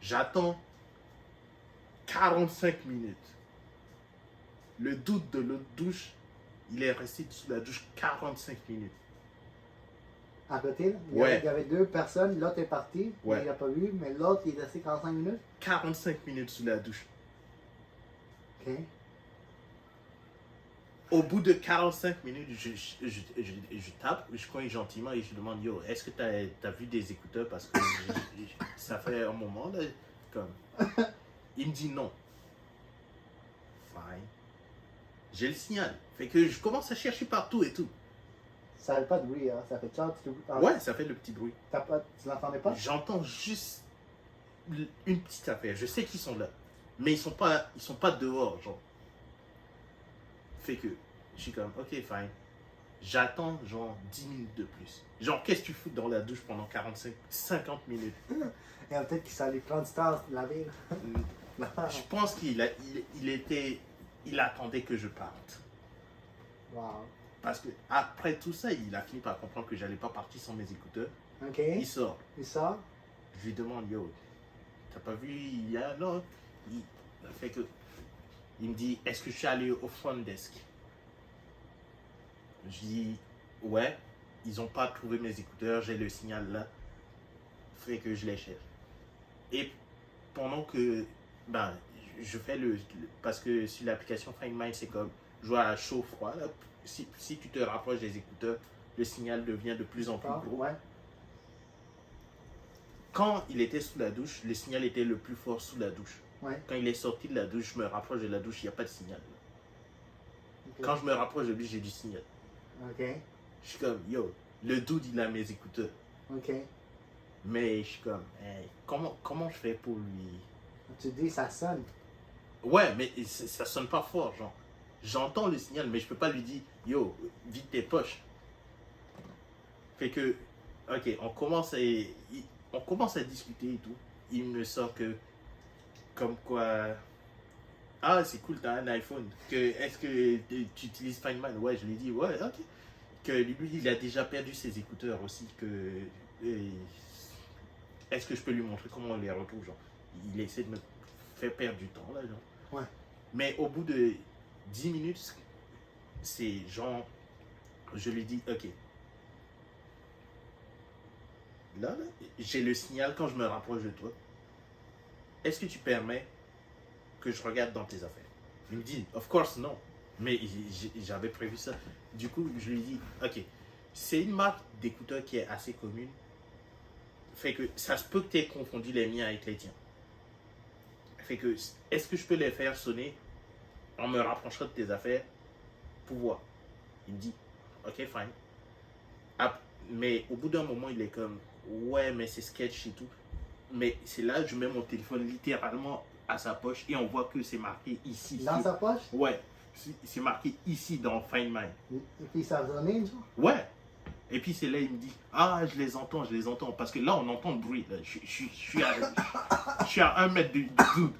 J'attends 45 minutes. Le doute de l'autre douche, il est resté sous la douche 45 minutes. À côté, là, Ouais. il y avait deux personnes, l'autre est parti, Ouais. il n'a pas vu, mais l'autre il est resté 45 minutes. 45 minutes sous la douche. Ok. Au bout de 45 minutes, je tape, je cogne gentiment et je demande, yo, est-ce que tu as vu des écouteurs? Parce que ça fait un moment, là, comme... Il me dit non. Fine. J'ai le signal. Fait que je commence à chercher partout et tout. Ça fait pas de bruit, hein. Ça fait ça, Ouais, ça fait le petit bruit. Tu l'entendais pas? J'entends juste une petite affaire. Je sais qu'ils sont là. Mais ils sont pas dehors, genre. Fait que je suis comme, ok, fine. J'attends genre 10 minutes de plus. Genre, qu'est-ce que tu fous dans la douche pendant 50 minutes? Et peut-être qu'il s'allait prendre du temps de laver. Je pense qu'il attendait que je parte. Wow. Parce que après tout ça, il a fini par comprendre que j'allais pas partir sans mes écouteurs. Ok. Il sort. Il sort. Je lui demande, yo, t'as pas vu, il y a... Non. Il fait que... Il me dit, est-ce que je suis allé au front desk? Je dis, ouais, ils n'ont pas trouvé mes écouteurs, j'ai le signal là. Fait que je les cherche. Et pendant que, ben, je fais parce que sur l'application Find My, c'est comme jouer à chaud-froid. Si tu te rapproches des écouteurs, le signal devient de plus en plus gros. Ouais. Quand il était sous la douche, le signal était le plus fort sous la douche. Ouais. Quand il est sorti de la douche, je me rapproche de la douche, il n'y a pas de signal. Okay. Quand je me rapproche de lui, j'ai du signal. Ok. Je suis comme, yo, le dude, il a mes écouteurs. Ok. Mais je suis comme, hey, comment je fais pour lui... Tu dis, ça sonne. Ouais, mais ça sonne pas fort, genre. J'entends le signal, mais je peux pas lui dire, yo, vide tes poches. Fait que, ok, on commence à discuter et tout. Il me sort que, comme quoi, ah, c'est cool, t'as un iPhone. Est-ce que tu utilises Find My? Ouais, je lui dis, ouais, ok. que lui, il a déjà perdu ses écouteurs aussi. Est-ce que je peux lui montrer comment on les retrouve, genre? Il essaie de me faire perdre du temps, là, genre. Ouais. Mais au bout de 10 minutes, c'est genre, je lui dis, ok. Là, j'ai le signal quand je me rapproche de toi. Est-ce que tu permets que je regarde dans tes affaires? Il me dit, of course, non. Mais j'avais prévu ça. Du coup, je lui dis, ok, c'est une marque d'écouteurs qui est assez commune. Fait que ça se peut que tu aies confondu les miens avec les tiens. Fait que, est-ce que je peux les faire sonner en me rapprochant de tes affaires pour voir? Il me dit, ok, fine. Mais au bout d'un moment, il est comme, ouais, mais c'est sketch et tout. Mais c'est là que je mets mon téléphone littéralement à sa poche et on voit que c'est marqué ici. Dans sa poche? Ouais, c'est marqué ici dans Find My. Et puis ça résonne, genre? Ouais. Et puis c'est là, il me dit, ah, je les entends. Parce que là, on entend le bruit. Là. Je suis à 1 mètre de doute.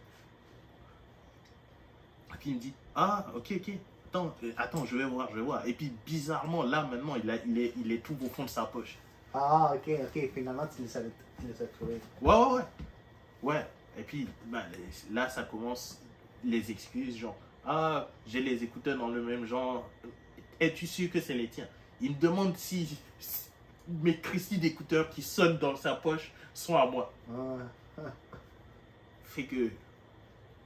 Et puis il me dit, ah, ok. Attends, je vais voir. Et puis bizarrement, là, maintenant, il est tout au fond de sa poche. Ah, ok. Finalement, tu les as trouvés. Ouais. Et puis, ben, là, ça commence les excuses, genre, ah, j'ai les écouteurs dans le même genre. Es-tu sûr que c'est les tiens? Il me demande si mes Christy d'écouteurs qui sonnent dans sa poche sont à moi. Fait que,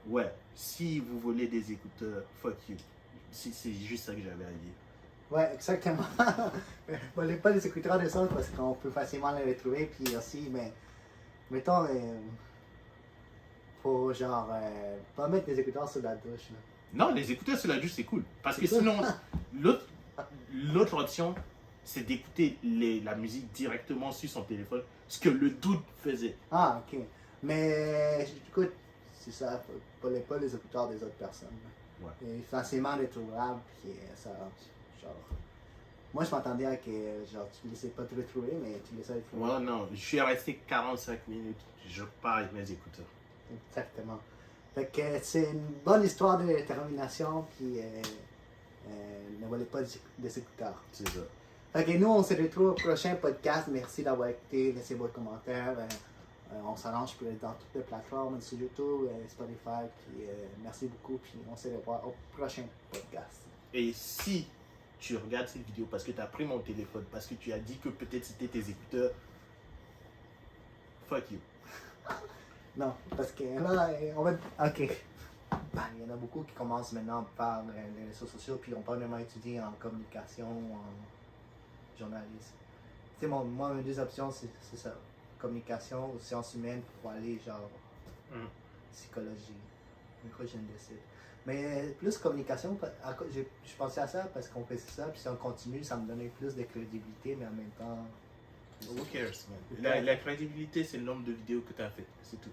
ouais, si vous volez des écouteurs, fuck you. C'est juste ça que j'avais à dire. Ouais, exactement. Volez pas les écouteurs des autres parce qu'on peut facilement les retrouver. Puis aussi, mais mettons, faut genre pas mettre les écouteurs sous la douche. Là. Non, les écouteurs sur la douche, c'est cool. Parce que C'est cool. sinon, l'autre option, c'est d'écouter la musique directement sur son téléphone. Ce que le doute faisait. Ah, ok. Mais écoute, c'est ça, volez pas les écouteurs des autres personnes. Ouais. Et facilement retrouvables. Puis ça, genre. Moi, je m'attendais à que genre, tu ne laissais pas te retrouver, mais tu laissais retrouver. Ouais, non, je suis resté 45 minutes. Je pars avec mes écouteurs. Exactement. Fait que c'est une bonne histoire de détermination, puis ne volez pas des écouteurs. C'est ça. Fait que nous, on se retrouve au prochain podcast. Merci d'avoir écouté. Laissez vos commentaires. On s'arrange pour être dans toutes les plateformes, sur YouTube, Spotify. Puis merci beaucoup. Puis on se revoit au prochain podcast. Et si tu regardes cette vidéo parce que tu as pris mon téléphone, parce que tu as dit que peut-être c'était tes écouteurs, fuck you. Non, parce que là, on va. Ok. Il y en a beaucoup qui commencent maintenant par les réseaux sociaux, puis on pas vraiment étudié en communication, en journalisme. Tu sais, moi, mes deux options, c'est ça. Communication ou sciences humaines pour aller, genre, psychologie. Du coup, je me décide. Mais plus communication, je pensais à ça parce qu'on fait ça, puis si on continue, ça me donnait plus de crédibilité, mais en même temps. Who cares, man? La crédibilité, c'est le nombre de vidéos que tu as faites. C'est tout.